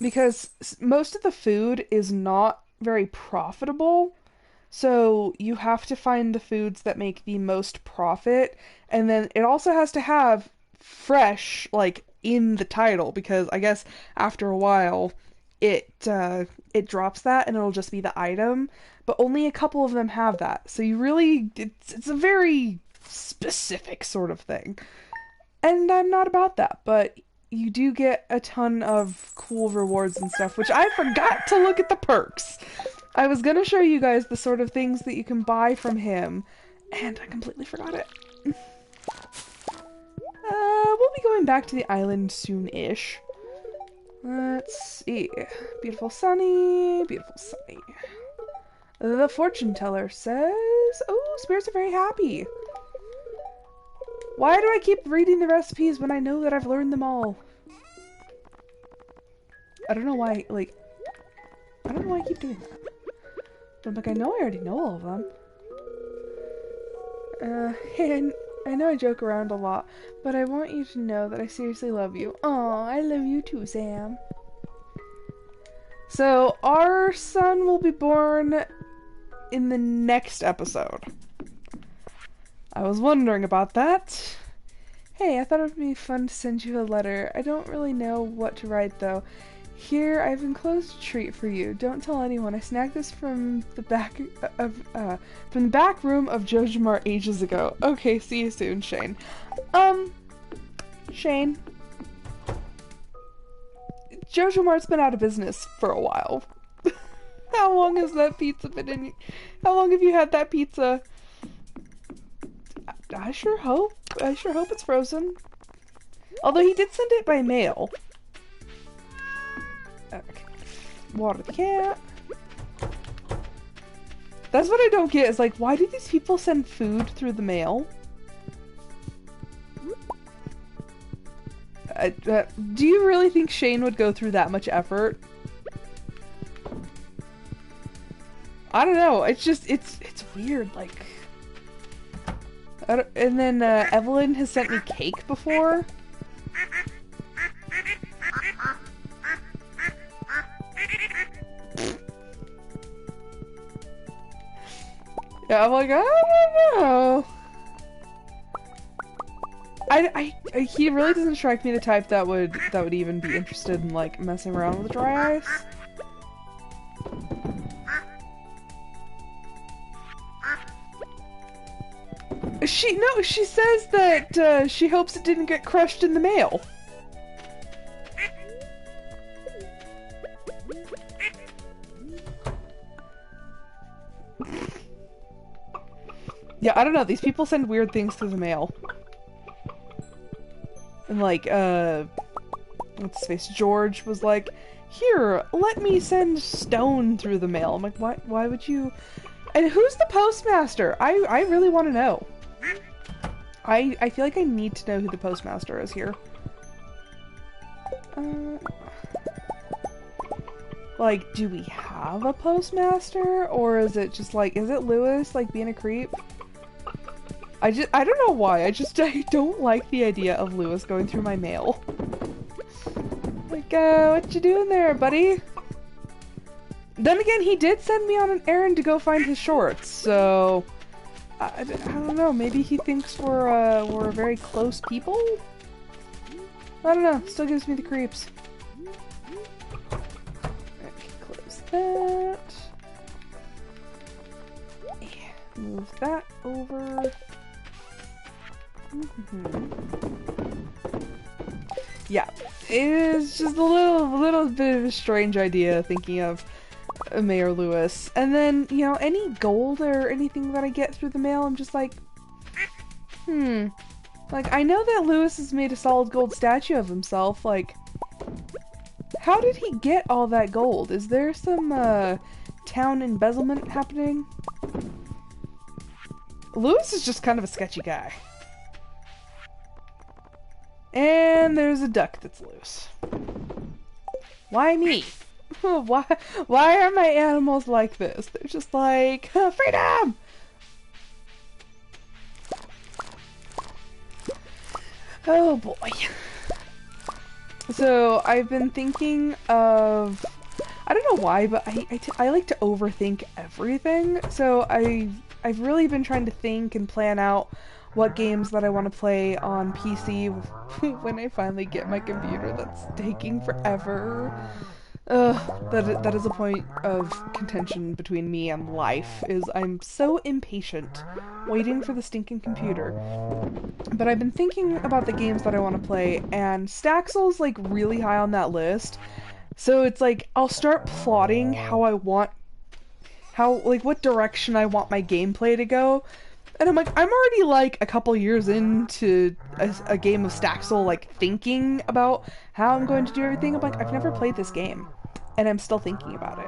Because most of the food is not very profitable, so you have to find the foods that make the most profit, and then it also has to have fresh, like, in the title, because I guess after a while it drops that and it'll just be the item, but only a couple of them have that, so you really, it's a very specific sort of thing, and I'm not about that, but you do get a ton of cool rewards and stuff, which I forgot to look at the perks. I was gonna show you guys the sort of things that you can buy from him, and I completely forgot it. We'll be going back to the island soon-ish. Let's see. Beautiful Sunny, beautiful Sunny. The fortune teller says... Oh, spirits are very happy. Why do I keep reading the recipes when I know that I've learned them all? I don't know why, like... I don't know why I keep doing that. But I'm like, I know I already know all of them. And I know I joke around a lot, but I want you to know that I seriously love you. Aw, I love you too, Sam. So, our son will be born in the next episode. I was wondering about that. Hey, I thought it would be fun to send you a letter. I don't really know what to write, though. Here, I've enclosed a treat for you. Don't tell anyone. I snagged this from the back room of Jojamart ages ago. Okay, see you soon, Shane. Shane. Jojamart's been out of business for a while. How long has that pizza been in? How long have you had that pizza? I sure hope it's frozen. Although he did send it by mail. Okay. Water the cat. That's what I don't get, is like, why do these people send food through the mail? Do you really think Shane would go through that much effort? I don't know, it's just, it's weird, like... And then, Evelyn has sent me cake before. Yeah, I'm like, I don't know. He really doesn't strike me the type that would even be interested in, like, messing around with dry ice. She says that, she hopes it didn't get crushed in the mail. Yeah, I don't know, these people send weird things through the mail. And like, what's his face? George was like, here, let me send stone through the mail. I'm like, why would you? And who's the postmaster? I really want to know. I feel like I need to know who the postmaster is here. Like, do we have a postmaster? Or is it just like, is it Lewis, like, being a creep? I don't know why, I don't like the idea of Lewis going through my mail. Like, what you doing there, buddy? Then again, he did send me on an errand to go find his shorts, so... I don't know, maybe he thinks we're very close people? I don't know, still gives me the creeps. Okay, close that. Yeah, move that over. Yeah, it is just a little bit of a strange idea thinking of Mayor Lewis. And then, you know, any gold or anything that I get through the mail, I'm just like, Like, I know that Lewis has made a solid gold statue of himself, like, how did he get all that gold? Is there some, town embezzlement happening? Lewis is just kind of a sketchy guy. And there's a duck that's loose. Why me? Why are my animals like this? They're just like, freedom! Oh boy. So, I've been thinking of... I don't know why, but I like to overthink everything. So, I've really been trying to think and plan out what games that I want to play on PC when I finally get my computer that's taking forever. That is a point of contention between me and life, is I'm so impatient waiting for the stinking computer. But I've been thinking about the games that I want to play, and Staxel's like really high on that list. So it's like, I'll start plotting what direction I want my gameplay to go. And I'm like, I'm already like a couple years into a game of Staxel, like thinking about how I'm going to do everything. I'm like, I've never played this game, and I'm still thinking about it.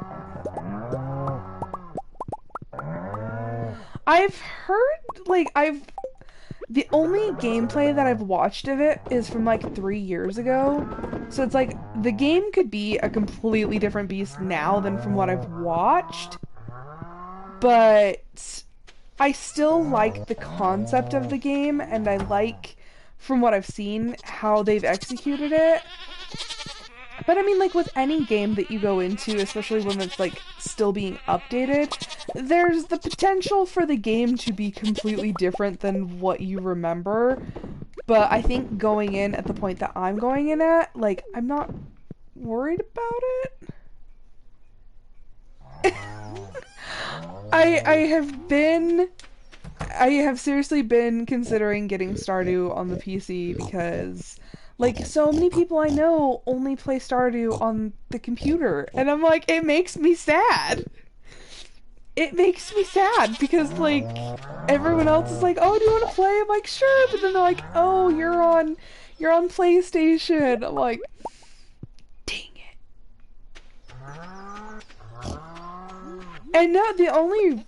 I've heard, like, the only gameplay that I've watched of it is from like 3 years ago. So it's like, the game could be a completely different beast now than from what I've watched. But I still like the concept of the game, and I like, from what I've seen, how they've executed it. But I mean, like, with any game that you go into, especially when it's, like, still being updated, there's the potential for the game to be completely different than what you remember. But I think going in at the point that I'm going in at, like, I'm not worried about it. I have seriously been considering getting Stardew on the PC because, like, so many people I know only play Stardew on the computer, and I'm like, it makes me sad. It makes me sad because, like, everyone else is like, oh, do you want to play? I'm like, sure, but then they're like, oh, you're on PlayStation. I'm like, dang it. And no, the only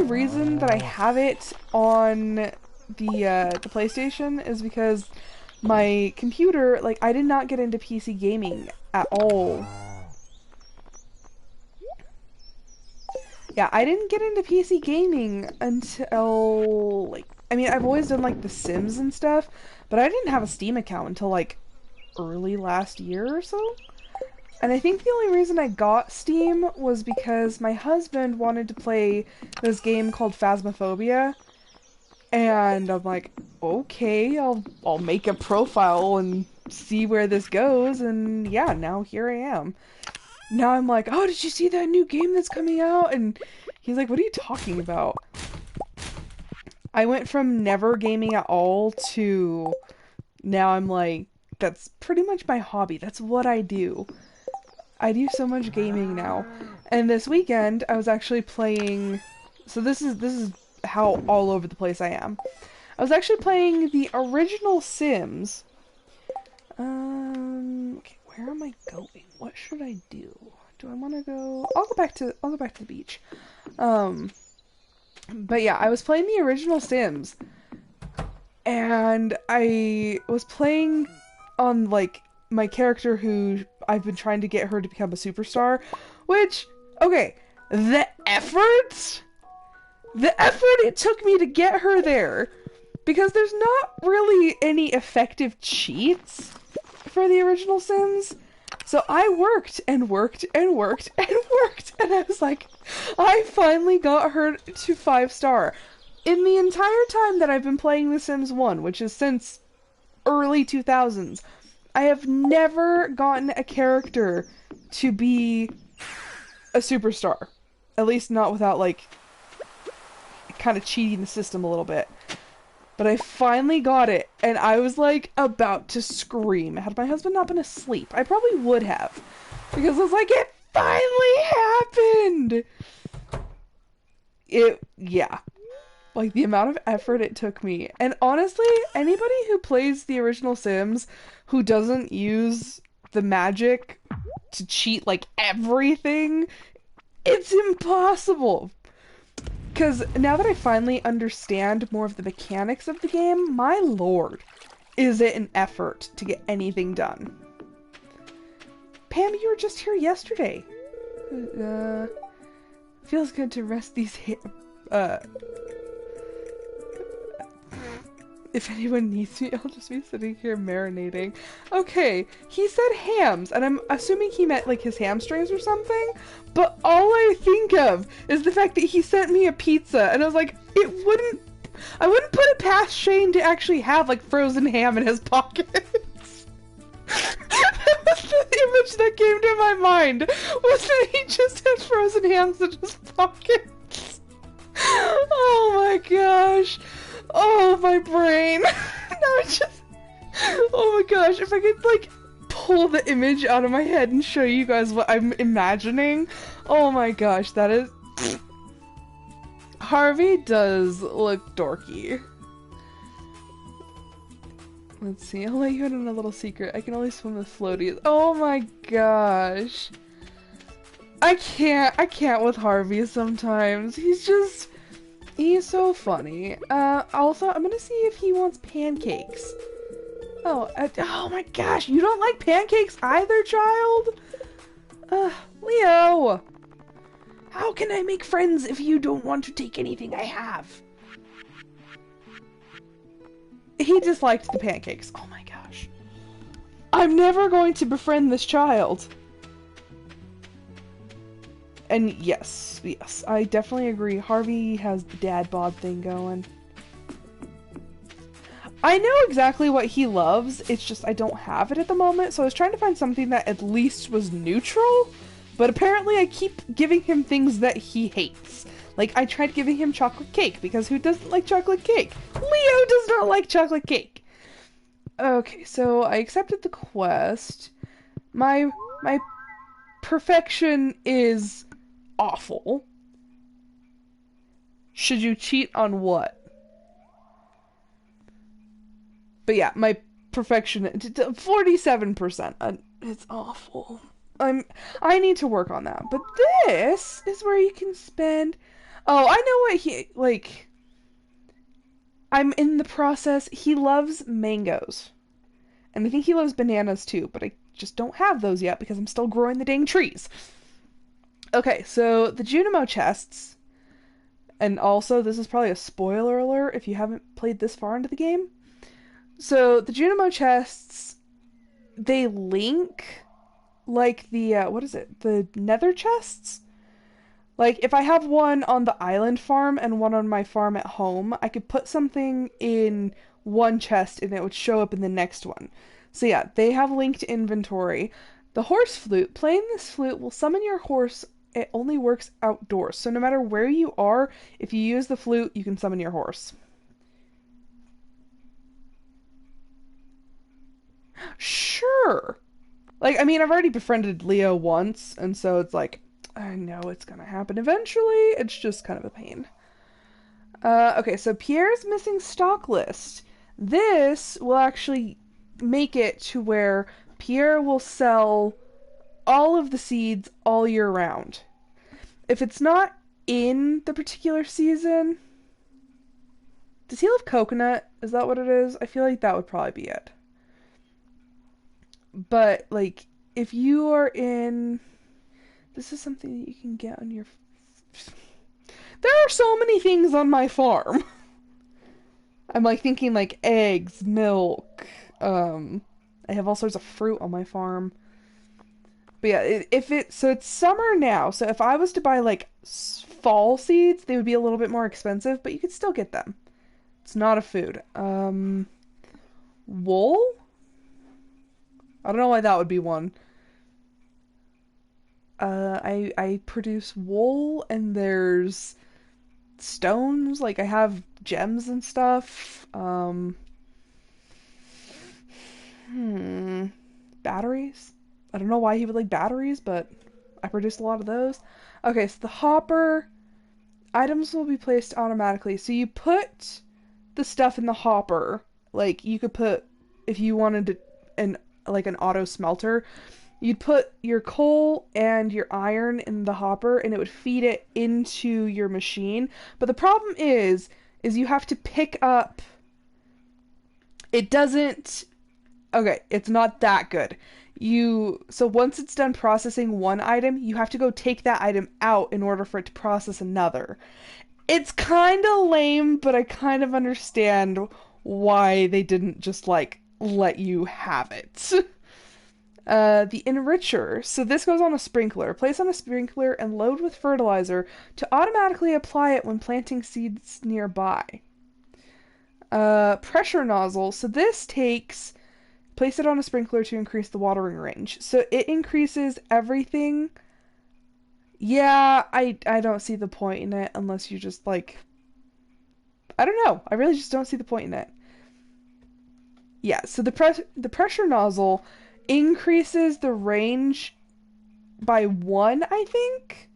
reason that I have it on the PlayStation is because my computer, like, I did not get into PC gaming at all. Yeah, I didn't get into PC gaming until, like, I mean, I've always done, like, The Sims and stuff, but I didn't have a Steam account until, like, early last year or so. And I think the only reason I got Steam was because my husband wanted to play this game called Phasmophobia. And I'm like, okay, I'll make a profile and see where this goes, and yeah, now here I am. Now I'm like, oh, did you see that new game that's coming out? And he's like, what are you talking about? I went from never gaming at all to now I'm like, that's pretty much my hobby. That's what I do. I do so much gaming now. And this weekend, I was actually playing... So this is how all over the place I am. I was actually playing the original Sims. Okay, where am I going? what should I do? Do I want to go? I'll go back to the beach. But yeah, I was playing the original Sims, and I was playing on like my character who I've been trying to get her to become a superstar, which, okay, the effort it took me to get her there, because there's not really any effective cheats for the original Sims. So I worked and worked and worked and worked, and I was like, I finally got her to 5-star. In the entire time that I've been playing The Sims 1, which is since early 2000s, I have never gotten a character to be a superstar. At least not without, like, kind of cheating the system a little bit. But I finally got it, and I was, like, about to scream. Had my husband not been asleep, I probably would have. Because I was like, it finally happened! Yeah. Like, the amount of effort it took me. And honestly, anybody who plays the original Sims who doesn't use the magic to cheat, like, everything, it's impossible. Because now that I finally understand more of the mechanics of the game, my lord, is it an effort to get anything done. Pam, you were just here yesterday. Feels good to rest these if anyone needs me, I'll just be sitting here marinating. Okay, he said hams, and I'm assuming he meant like his hamstrings or something, but all I think of is the fact that he sent me a pizza, and I was like, I wouldn't put it past Shane to actually have like frozen ham in his pockets. That was the image that came to my mind, was that he just had frozen hams in his pockets. Oh my gosh. Oh, my brain. Now it's just... Oh my gosh, if I could, like, pull the image out of my head and show you guys what I'm imagining. Oh my gosh, that is... Harvey does look dorky. Let's see, I'll let you in on a little secret. I can only swim with floaties. Oh my gosh. I can't with Harvey sometimes. He's so funny. Also, I'm gonna see if he wants pancakes. Oh my gosh, you don't like pancakes either, child? Leo! How can I make friends if you don't want to take anything I have? He disliked the pancakes. Oh my gosh. I'm never going to befriend this child. And yes, I definitely agree. Harvey has the dad bod thing going. I know exactly what he loves, it's just I don't have it at the moment, so I was trying to find something that at least was neutral, but apparently I keep giving him things that he hates. Like, I tried giving him chocolate cake, because who doesn't like chocolate cake? Leo does not like chocolate cake! Okay, so I accepted the quest. My perfection is... awful. Should you cheat on what? But yeah, my perfection 47%. It's awful. I need to work on that. But this is where you can spend. Oh, I know what he like. I'm in the process. He loves mangoes. And I think he loves bananas too, but I just don't have those yet because I'm still growing the dang trees. Okay, so the Junimo Chests, and also this is probably a spoiler alert if you haven't played this far into the game. So the Junimo Chests, they link like the, the nether chests? Like, if I have one on the island farm and one on my farm at home, I could put something in one chest and it would show up in the next one. So yeah, they have linked inventory. The horse flute, playing this flute will summon your horse. It only works outdoors, so no matter where you are, if you use the flute, you can summon your horse. Sure! Like, I mean, I've already befriended Leo once, and so it's like, I know it's gonna happen eventually, it's just kind of a pain. Okay, so Pierre's missing stock list. This will actually make it to where Pierre will sell all of the seeds all year round. If it's not in the particular season, does he love coconut? Is that what it is? I feel like that would probably be it. But, like, if you are in... This is something that you can get on your... There are so many things on my farm. I'm, like, thinking, like, eggs, milk. I have all sorts of fruit on my farm. But yeah, so it's summer now. So if I was to buy, like, fall seeds, they would be a little bit more expensive, but you could still get them. It's not a food. Wool? I don't know why that would be one. I produce wool, and there's stones. Like, I have gems and stuff. Batteries? I don't know why he would like batteries, but I produce a lot of those. Okay, so the hopper, items will be placed automatically. So you put the stuff in the hopper. Like, you could put, if you wanted an auto smelter, you'd put your coal and your iron in the hopper, and it would feed it into your machine. But the problem is you have to pick up... It doesn't... Okay, it's not that good. So once it's done processing one item, you have to go take that item out in order for it to process another. It's kind of lame, but I kind of understand why they didn't just, like, let you have it. The enricher. So this goes on a sprinkler. Place on a sprinkler and load with fertilizer to automatically apply it when planting seeds nearby. Pressure nozzle. So this takes... Place it on a sprinkler to increase the watering range. So it increases everything. Yeah, I don't see the point in it unless you just, like... I don't know. I really just don't see the point in it. Yeah, so the pressure nozzle increases the range by 1, I think?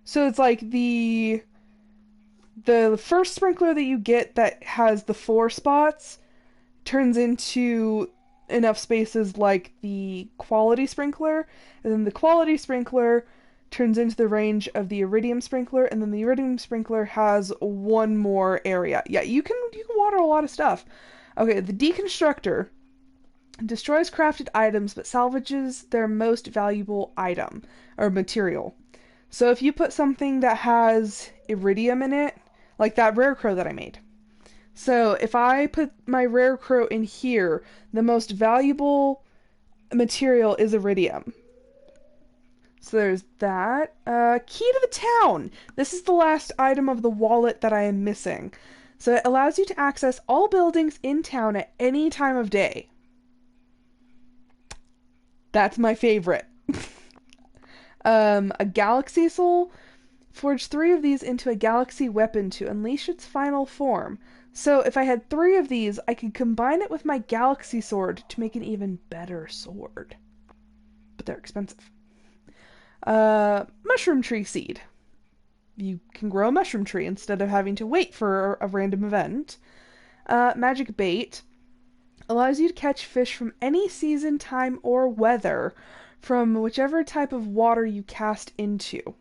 So it's like the first sprinkler that you get that has the 4 spots turns into enough spaces like the quality sprinkler, and then the quality sprinkler turns into the range of the iridium sprinkler, and then the iridium sprinkler has 1 more area. Yeah, you can water a lot of stuff. Okay, the deconstructor destroys crafted items but salvages their most valuable item or material. So if you put something that has iridium in it, like that rare crow that I made. So if I put my rare crow in here, the most valuable material is iridium. So there's that. Key to the town. This is the last item of the wallet that I am missing. So it allows you to access all buildings in town at any time of day. That's my favorite. A galaxy soul. Forge 3 of these into a galaxy weapon to unleash its final form. So if I had 3 of these, I could combine it with my galaxy sword to make an even better sword. But they're expensive. Mushroom tree seed. You can grow a mushroom tree instead of having to wait for a random event. Magic bait. Allows you to catch fish from any season, time, or weather from whichever type of water you cast into.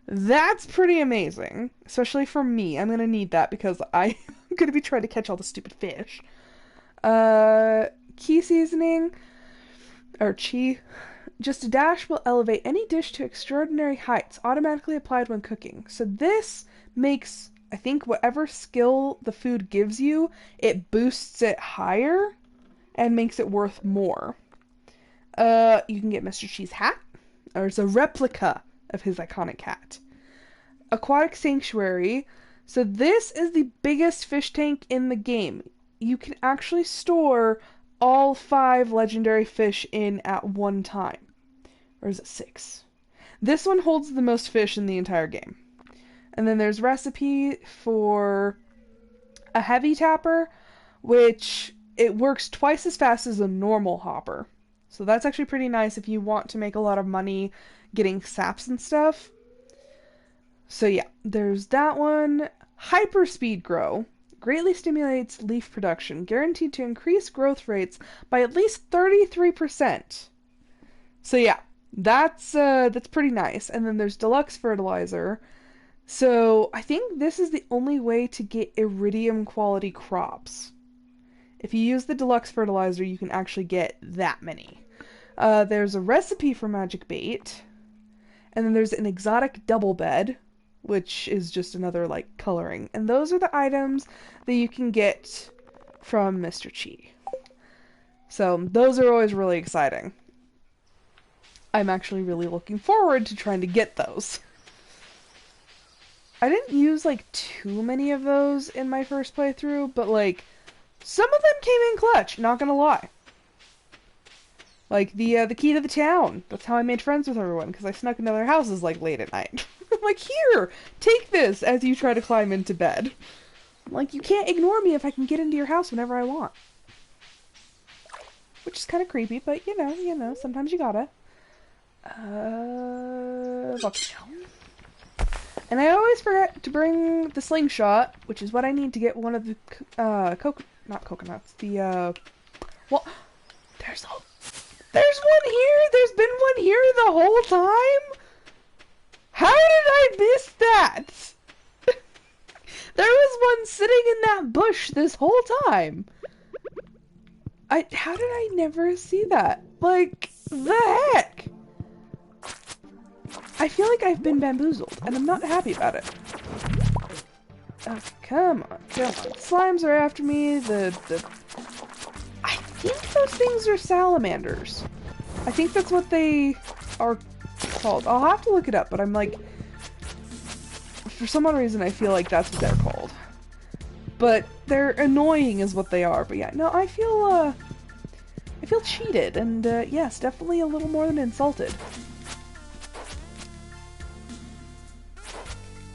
That's pretty amazing, especially for me. I'm going to need that because I'm going to be trying to catch all the stupid fish. Key seasoning, or chi. Just a dash will elevate any dish to extraordinary heights, automatically applied when cooking. So this makes, I think, whatever skill the food gives you, it boosts it higher and makes it worth more. You can get Mr. Cheese hat, or it's a replica of his iconic hat. Aquatic Sanctuary. So this is the biggest fish tank in the game. You can actually store all 5 legendary fish in at one time. Or is it 6? This one holds the most fish in the entire game. And then there's recipe for a heavy tapper, which it works twice as fast as a normal hopper. So that's actually pretty nice if you want to make a lot of money getting saps and stuff. So yeah, there's that one. Hyperspeed grow. Greatly stimulates leaf production, guaranteed to increase growth rates by at least 33%. So yeah, That's pretty nice. And then there's Deluxe Fertilizer. So I think this is the only way to get iridium quality crops. If you use the Deluxe Fertilizer, you can actually get that many. There's a recipe for magic bait, and then there's an exotic double bed, which is just another, like, coloring. And those are the items that you can get from Mr. Chi. So those are always really exciting. I'm actually really looking forward to trying to get those. I didn't use, like, too many of those in my first playthrough, but, like, some of them came in clutch, not gonna lie. Like, the key to the town. That's how I made friends with everyone, because I snuck into their houses, like, late at night. I'm like, here, take this as you try to climb into bed. I'm like, you can't ignore me if I can get into your house whenever I want. Which is kind of creepy, but, you know, sometimes you gotta. Volcano. And I always forget to bring the slingshot, which is what I need to get one of the, not coconuts, the, well, there's one here! There's been one here the whole time? How did I miss that? There was one sitting in that bush this whole time. How did I never see that? Like, the heck? I feel like I've been bamboozled, and I'm not happy about it. Oh, come on. Slimes are after me, I think those things are salamanders. I think that's what they are called. I'll have to look it up, but I'm like... For some odd reason, I feel like that's what they're called. But they're annoying is what they are. But yeah, no, I feel cheated, and yes, definitely a little more than insulted.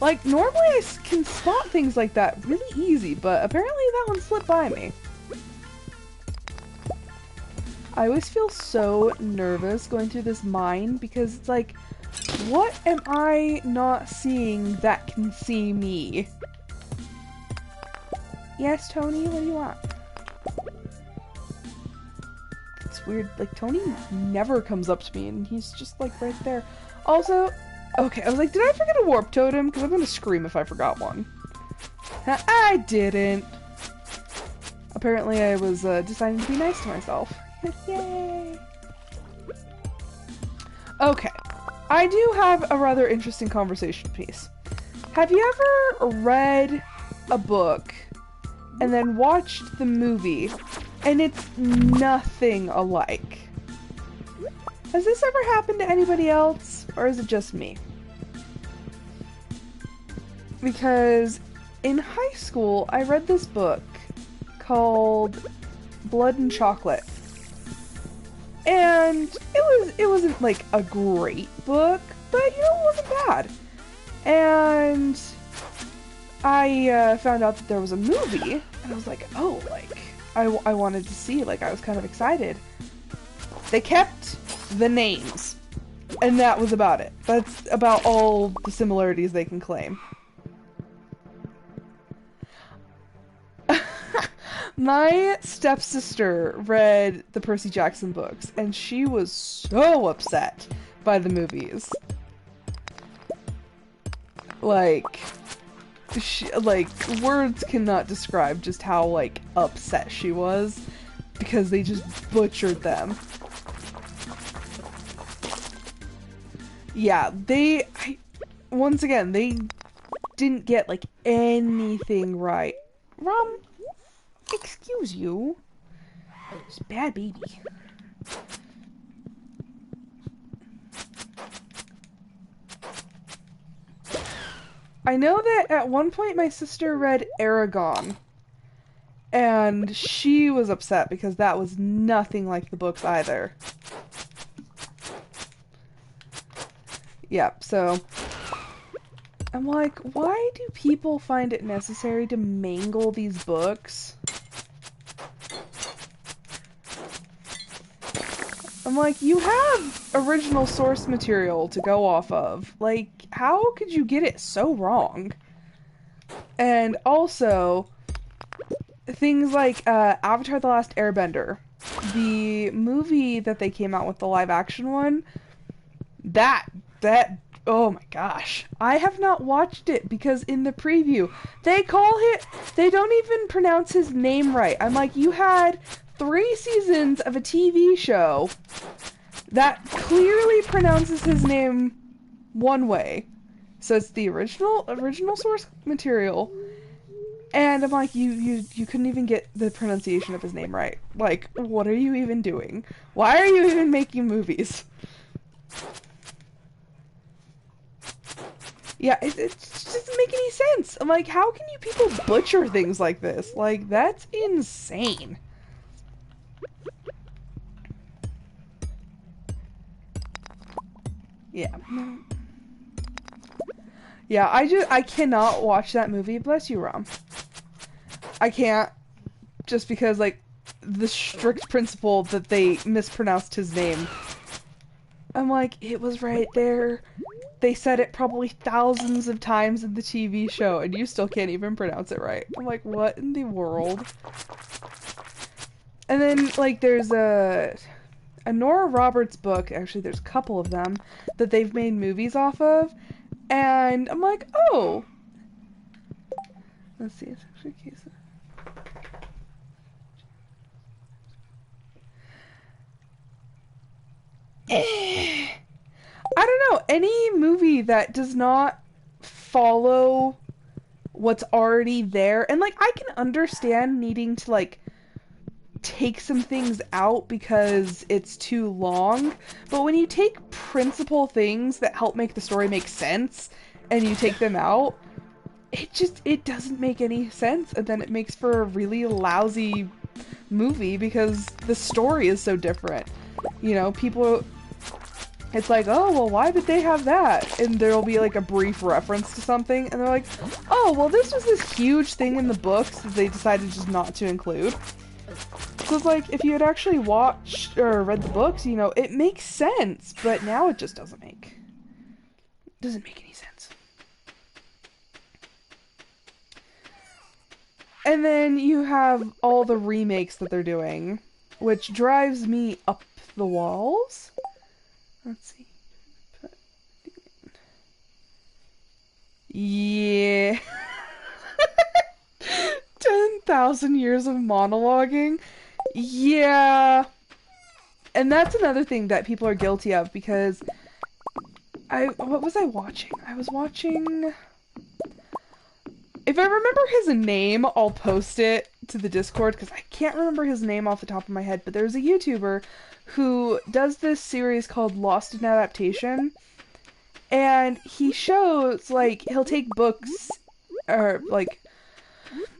Like, normally I can spot things like that really easy, but apparently that one slipped by me. I always feel so nervous going through this mine because it's like, what am I not seeing that can see me? Yes, Tony, what do you want? It's weird, like, Tony never comes up to me and he's just, like, right there. Also, okay, I was like, did I forget a warp totem? Because I'm gonna scream if I forgot one. I didn't. Apparently I was deciding to be nice to myself. Yay! Okay, I do have a rather interesting conversation piece. Have you ever read a book and then watched the movie and it's nothing alike? Has this ever happened to anybody else, or is it just me? Because in high school, I read this book called Blood and Chocolate. And it wasn't like a great book, but you know, it wasn't bad. And I found out that there was a movie, and I was like, oh, like, I wanted to see, like, I was kind of excited. They kept the names, and that was about it. That's about all the similarities they can claim. My stepsister read the Percy Jackson books, and she was so upset by the movies. Like, words cannot describe just how, like, upset she was, because they just butchered them. Yeah, once again, they didn't get, like, anything right. Rom, excuse you. It's a bad baby. I know that at one point my sister read Aragon, and she was upset because that was nothing like the books either. Yep, so I'm like, why do people find it necessary to mangle these books? I'm like, you have original source material to go off of. Like, how could you get it so wrong? And also, things like Avatar: The Last Airbender. The movie that they came out with, the live action one, That, oh my gosh. I have not watched it because in the preview, they don't even pronounce his name right. I'm like, you had 3 seasons of a TV show that clearly pronounces his name one way. So it's the original source material. And I'm like, you couldn't even get the pronunciation of his name right. Like, what are you even doing? Why are you even making movies? Yeah, it just doesn't make any sense. I'm like, how can you people butcher things like this? Like, that's insane. Yeah. Yeah, I cannot watch that movie. Bless you, Rom. I can't. Just because, like, the strict principle that they mispronounced his name. I'm like, it was right there. They said it probably thousands of times in the TV show, and you still can't even pronounce it right. I'm like, what in the world? And then, like, there's a Nora Roberts book, actually there's a couple of them, that they've made movies off of, and I'm like, oh! Let's see, it's actually a case of... I don't know, any movie that does not follow what's already there, and like I can understand needing to like take some things out because it's too long, but when you take principal things that help make the story make sense and you take them out, it doesn't make any sense, and then it makes for a really lousy movie because the story is so different. You know, people, it's like, oh, well, why did they have that? And there'll be like a brief reference to something, and they're like, oh, well, this was this huge thing in the books that they decided just not to include. So it's like, if you had actually watched or read the books, you know, it makes sense, but now it just doesn't make any sense. And then you have all the remakes that they're doing, which drives me up the walls. Let's see. Yeah. 10,000 years of monologuing. Yeah. And that's another thing that people are guilty of, because what was I watching? I was watching... If I remember his name, I'll post it to the Discord, because I can't remember his name off the top of my head, but there's a YouTuber who does this series called Lost in Adaptation, and he shows, like, he'll take books, or, like,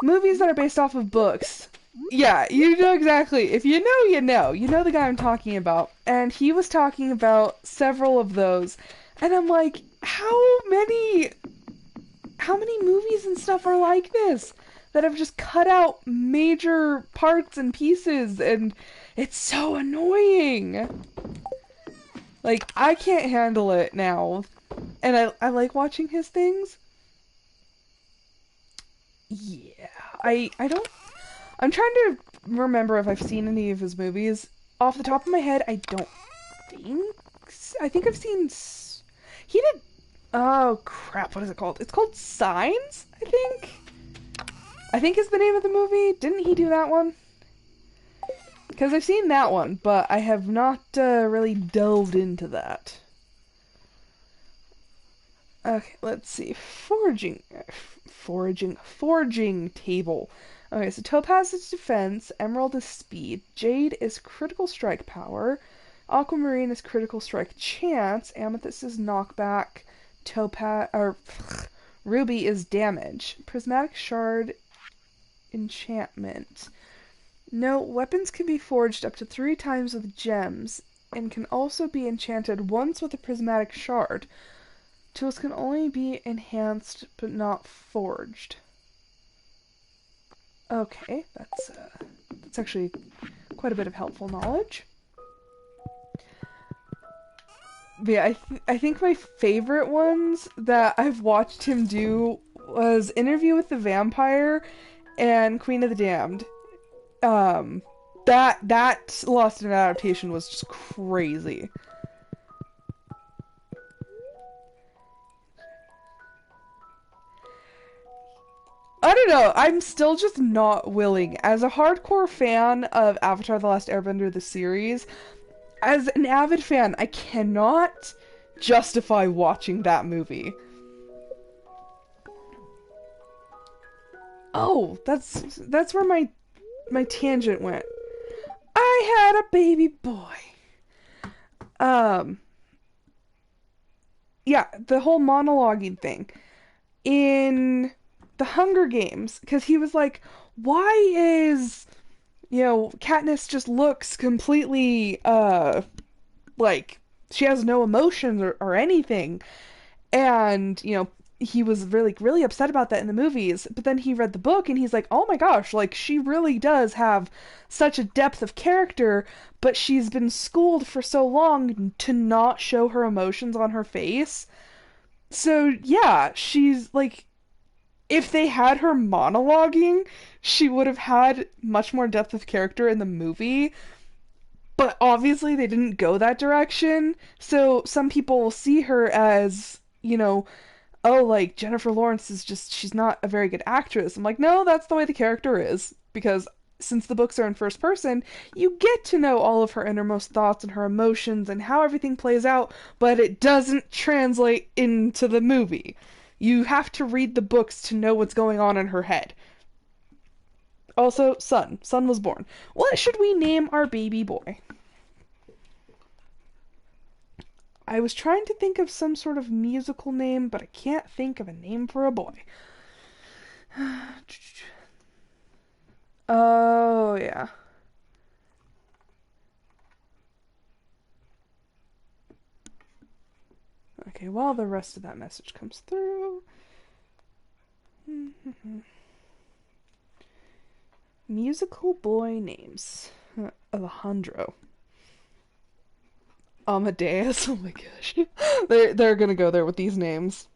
movies that are based off of books. Yeah, you know exactly. If you know, you know. You know the guy I'm talking about. And he was talking about several of those, and I'm like, how many movies and stuff are like this that have just cut out major parts and pieces, and it's so annoying. Like, I can't handle it now. And I like watching his things. Yeah, I don't... I'm trying to remember if I've seen any of his movies. Off the top of my head, I don't think... I think I've seen... He did... Oh, crap, what is it called? It's called Signs, I think? I think is the name of the movie. Didn't he do that one? Because I've seen that one, but I have not really delved into that. Okay, let's see. Forging table. Okay, so Topaz is defense, Emerald is speed, Jade is critical strike power, Aquamarine is critical strike chance, Amethyst is knockback, Ruby is damage, Prismatic shard enchantment. No, weapons can be forged up to 3 times with gems, and can also be enchanted once with a prismatic shard. Tools can only be enhanced, but not forged. Okay, that's actually quite a bit of helpful knowledge. But yeah, I think my favorite ones that I've watched him do was Interview with the Vampire and Queen of the Damned. That Lost in Adaptation was just crazy. I don't know. I'm still just not willing. As a hardcore fan of Avatar: The Last Airbender, the series, as an avid fan, I cannot justify watching that movie. Oh, that's where my tangent went. I had a baby boy. Um, yeah, the whole monologuing thing in the Hunger Games, because he was like, why is, Katniss just looks completely, like, she has no emotions or anything. And, he was really, really upset about that in the movies. But then he read the book and he's like, oh my gosh, like, she really does have such a depth of character, but she's been schooled for so long to not show her emotions on her face. So, yeah, she's like, if they had her monologuing, she would have had much more depth of character in the movie. But obviously, they didn't go that direction. So, some people will see her as, oh, like, Jennifer Lawrence is just, she's not a very good actress. I'm like, no, that's the way the character is. Because since the books are in first person, you get to know all of her innermost thoughts and her emotions and how everything plays out, but it doesn't translate into the movie. You have to read the books to know what's going on in her head. Also, son. Son was born. What should we name our baby boy? I was trying to think of some sort of musical name, but I can't think of a name for a boy. Oh, yeah. Okay, while the rest of that message comes through. Musical boy names. Alejandro. Amadeus. Oh my gosh. They're gonna go there with these names.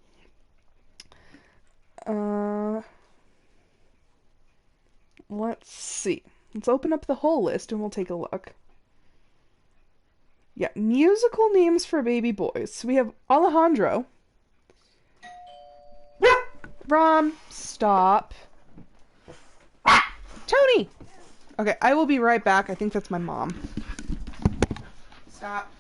Let's see. Let's open up the whole list and we'll take a look. Yeah, musical names for baby boys. So we have Alejandro. Rom, stop. Tony! Okay, I will be right back. I think that's my mom. Stop.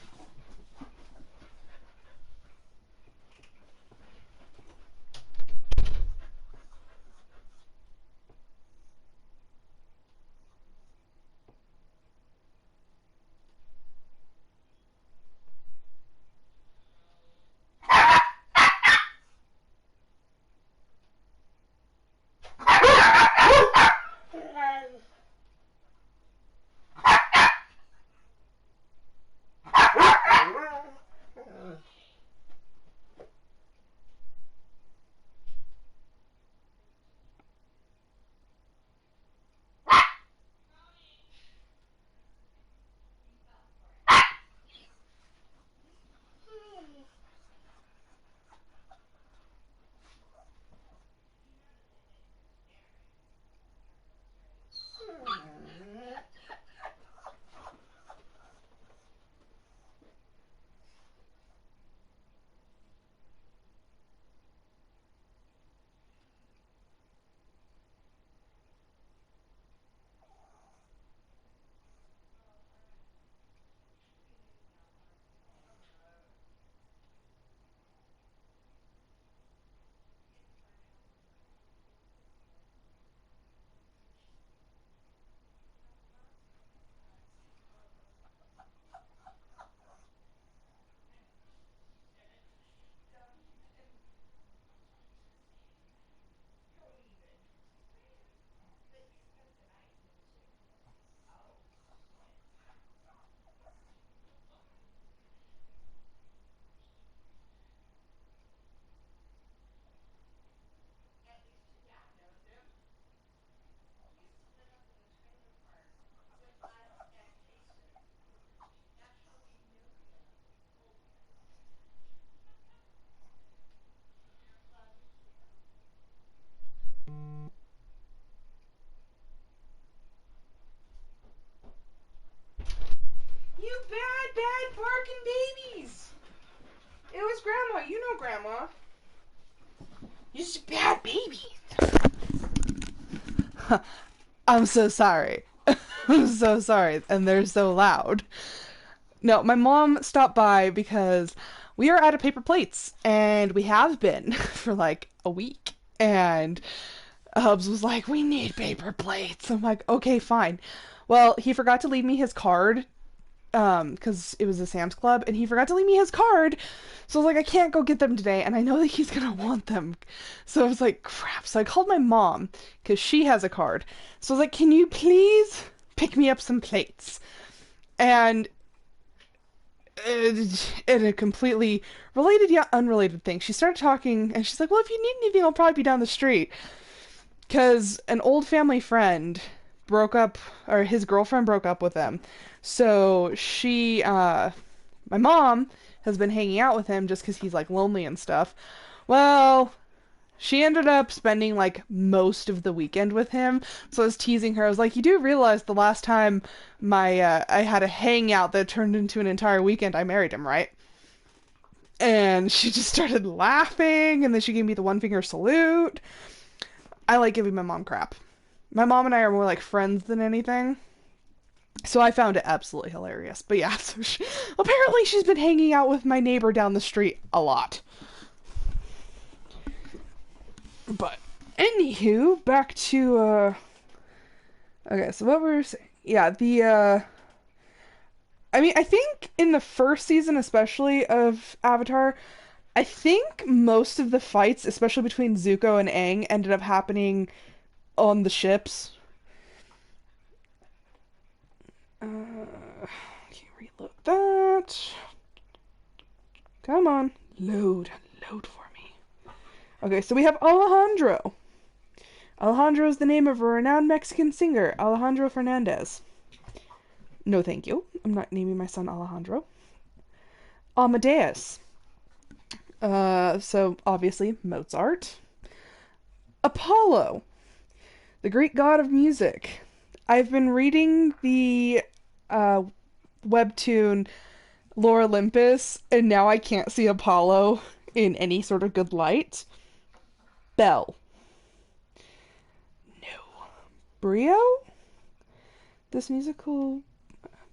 You bad barking babies! It was Grandma. You know Grandma. You're just a bad baby. I'm so sorry. I'm so sorry. And they're so loud. No, my mom stopped by because we are out of paper plates, and we have been for like a week. And Hubs was like, "We need paper plates." I'm like, "Okay, fine." Well, he forgot to leave me his card, because it was a Sam's Club, and he forgot to leave me his card. So I was like, I can't go get them today, and I know that he's gonna want them. So I was like, crap. So I called my mom because she has a card. So I was like, "Can you please pick me up some plates?" And in a completely related yet unrelated thing, she started talking, and she's like, "Well, if you need anything, I'll probably be down the street." Because an old family friend broke up, or his girlfriend broke up with him. So my mom has been hanging out with him just because he's like lonely and stuff. Well, she ended up spending like most of the weekend with him. So I was teasing her. I was like, "You do realize the last time I had a hangout that turned into an entire weekend, I married him, right?" And she just started laughing, and then she gave me the one finger salute. I like giving my mom crap. My mom and I are more like friends than anything. So I found it absolutely hilarious. But yeah, so apparently she's been hanging out with my neighbor down the street a lot. But anywho, back to okay, so what were we saying? Yeah, I mean, I think in the first season especially of Avatar, I think most of the fights, especially between Zuko and Aang, ended up happening on the ships. Can you reload that? Come on. Load for me. Okay, so we have Alejandro. Alejandro is the name of a renowned Mexican singer, Alejandro Fernandez. No, thank you. I'm not naming my son Alejandro. Amadeus. So obviously Mozart. Apollo, the Greek god of music. I've been reading the webtoon Lore Olympus, and now I can't see Apollo in any sort of good light. Bell. No. Brio? This musical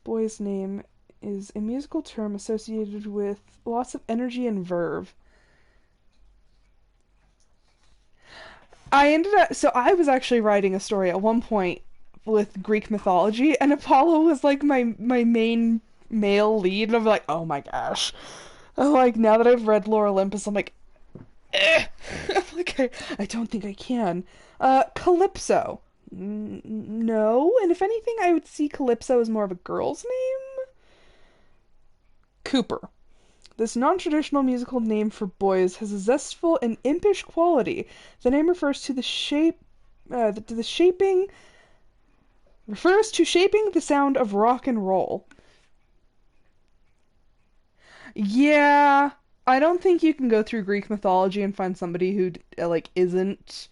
boy's name is a musical term associated with lots of energy and verve. So I was actually writing a story at one point with Greek mythology, and Apollo was like my main male lead, and I'm like, oh my gosh. I'm like, now that I've read Lore Olympus, I'm like, eh. I'm like, I don't think I can. Calypso. No, and if anything, I would see Calypso as more of a girl's name. Cooper. This non-traditional musical name for boys has a zestful and impish quality. The name refers to shaping the sound of rock and roll. Yeah, I don't think you can go through Greek mythology and find somebody who like isn't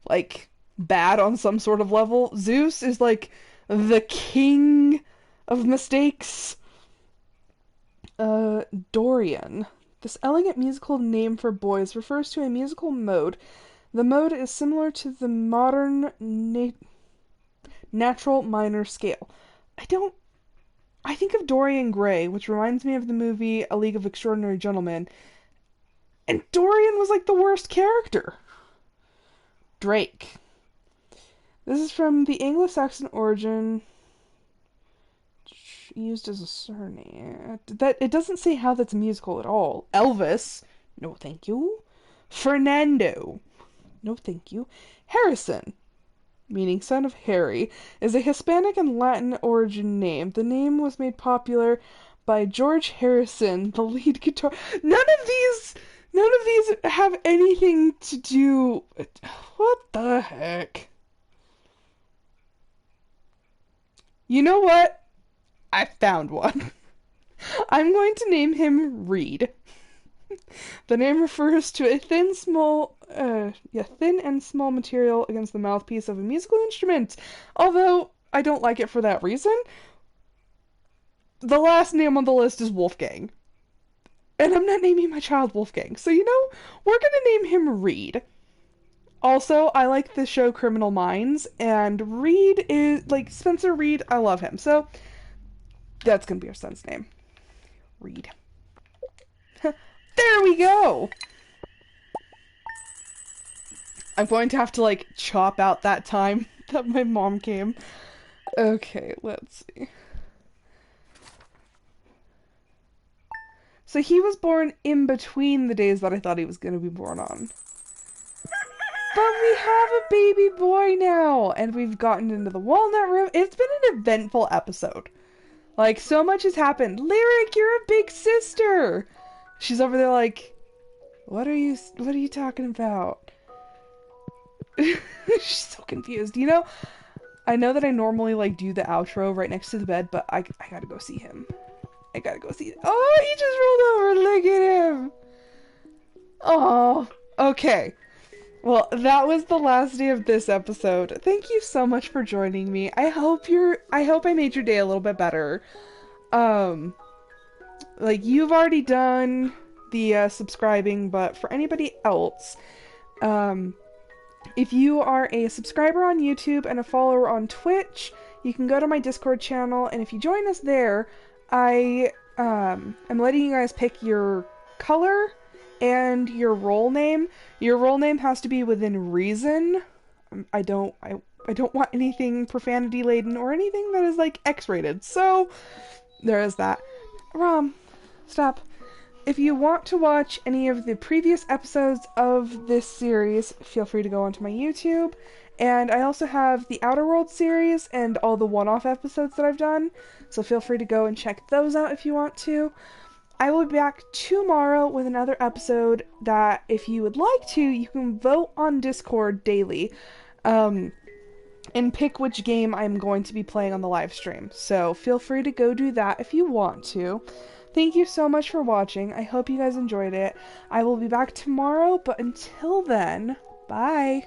like bad on some sort of level. Zeus is like the king of mistakes. Dorian. This elegant musical name for boys refers to a musical mode. The mode is similar to the modern natural minor scale. I think of Dorian Gray, which reminds me of the movie A League of Extraordinary Gentlemen, and Dorian was like the worst character. Drake. This is from the Anglo-Saxon origin used as a surname. That it doesn't say how that's musical at all. Elvis. No, thank you. Fernando. No, thank you. Harrison, meaning son of Harry, is a Hispanic and Latin origin name. The name was made popular by George Harrison, the lead guitar. None of these have anything to do. What the heck? You know what? I found one. I'm going to name him Reed. The name refers to a thin and small material against the mouthpiece of a musical instrument. Although I don't like it for that reason. The last name on the list is Wolfgang. And I'm not naming my child Wolfgang. So, we're gonna name him Reed. Also, I like the show Criminal Minds, and Reed is, like, Spencer Reed, I love him. So, that's gonna be our son's name. Reed. There we go! I'm going to have to, like, chop out that time that my mom came. Okay, let's see. So he was born in between the days that I thought he was going to be born on. But we have a baby boy now, and we've gotten into the Walnut room. It's been an eventful episode. Like, so much has happened. Lyric, you're a big sister! She's over there like, what are you talking about? She's so confused. You know, I know that I normally, like, do the outro right next to the bed, but I gotta go see him. I gotta go see him. Oh, he just rolled over! Look at him! Oh, okay. Well, that was the last day of this episode. Thank you so much for joining me. I hope I made your day a little bit better. Like, you've already done the subscribing, but for anybody else, if you are a subscriber on YouTube and a follower on Twitch, you can go to my Discord channel, and if you join us there, I am letting you guys pick your color and your role name. Your role name has to be within reason. I don't want anything profanity laden or anything that is like X-rated. So there is that. Rom, stop. If you want to watch any of the previous episodes of this series, feel free to go onto my YouTube. And I also have the Outer World series and all the one-off episodes that I've done, so feel free to go and check those out if you want to. I will be back tomorrow with another episode that, if you would like to, you can vote on Discord daily, and pick which game I'm going to be playing on the live stream. So feel free to go do that if you want to. Thank you so much for watching. I hope you guys enjoyed it. I will be back tomorrow, but until then, bye!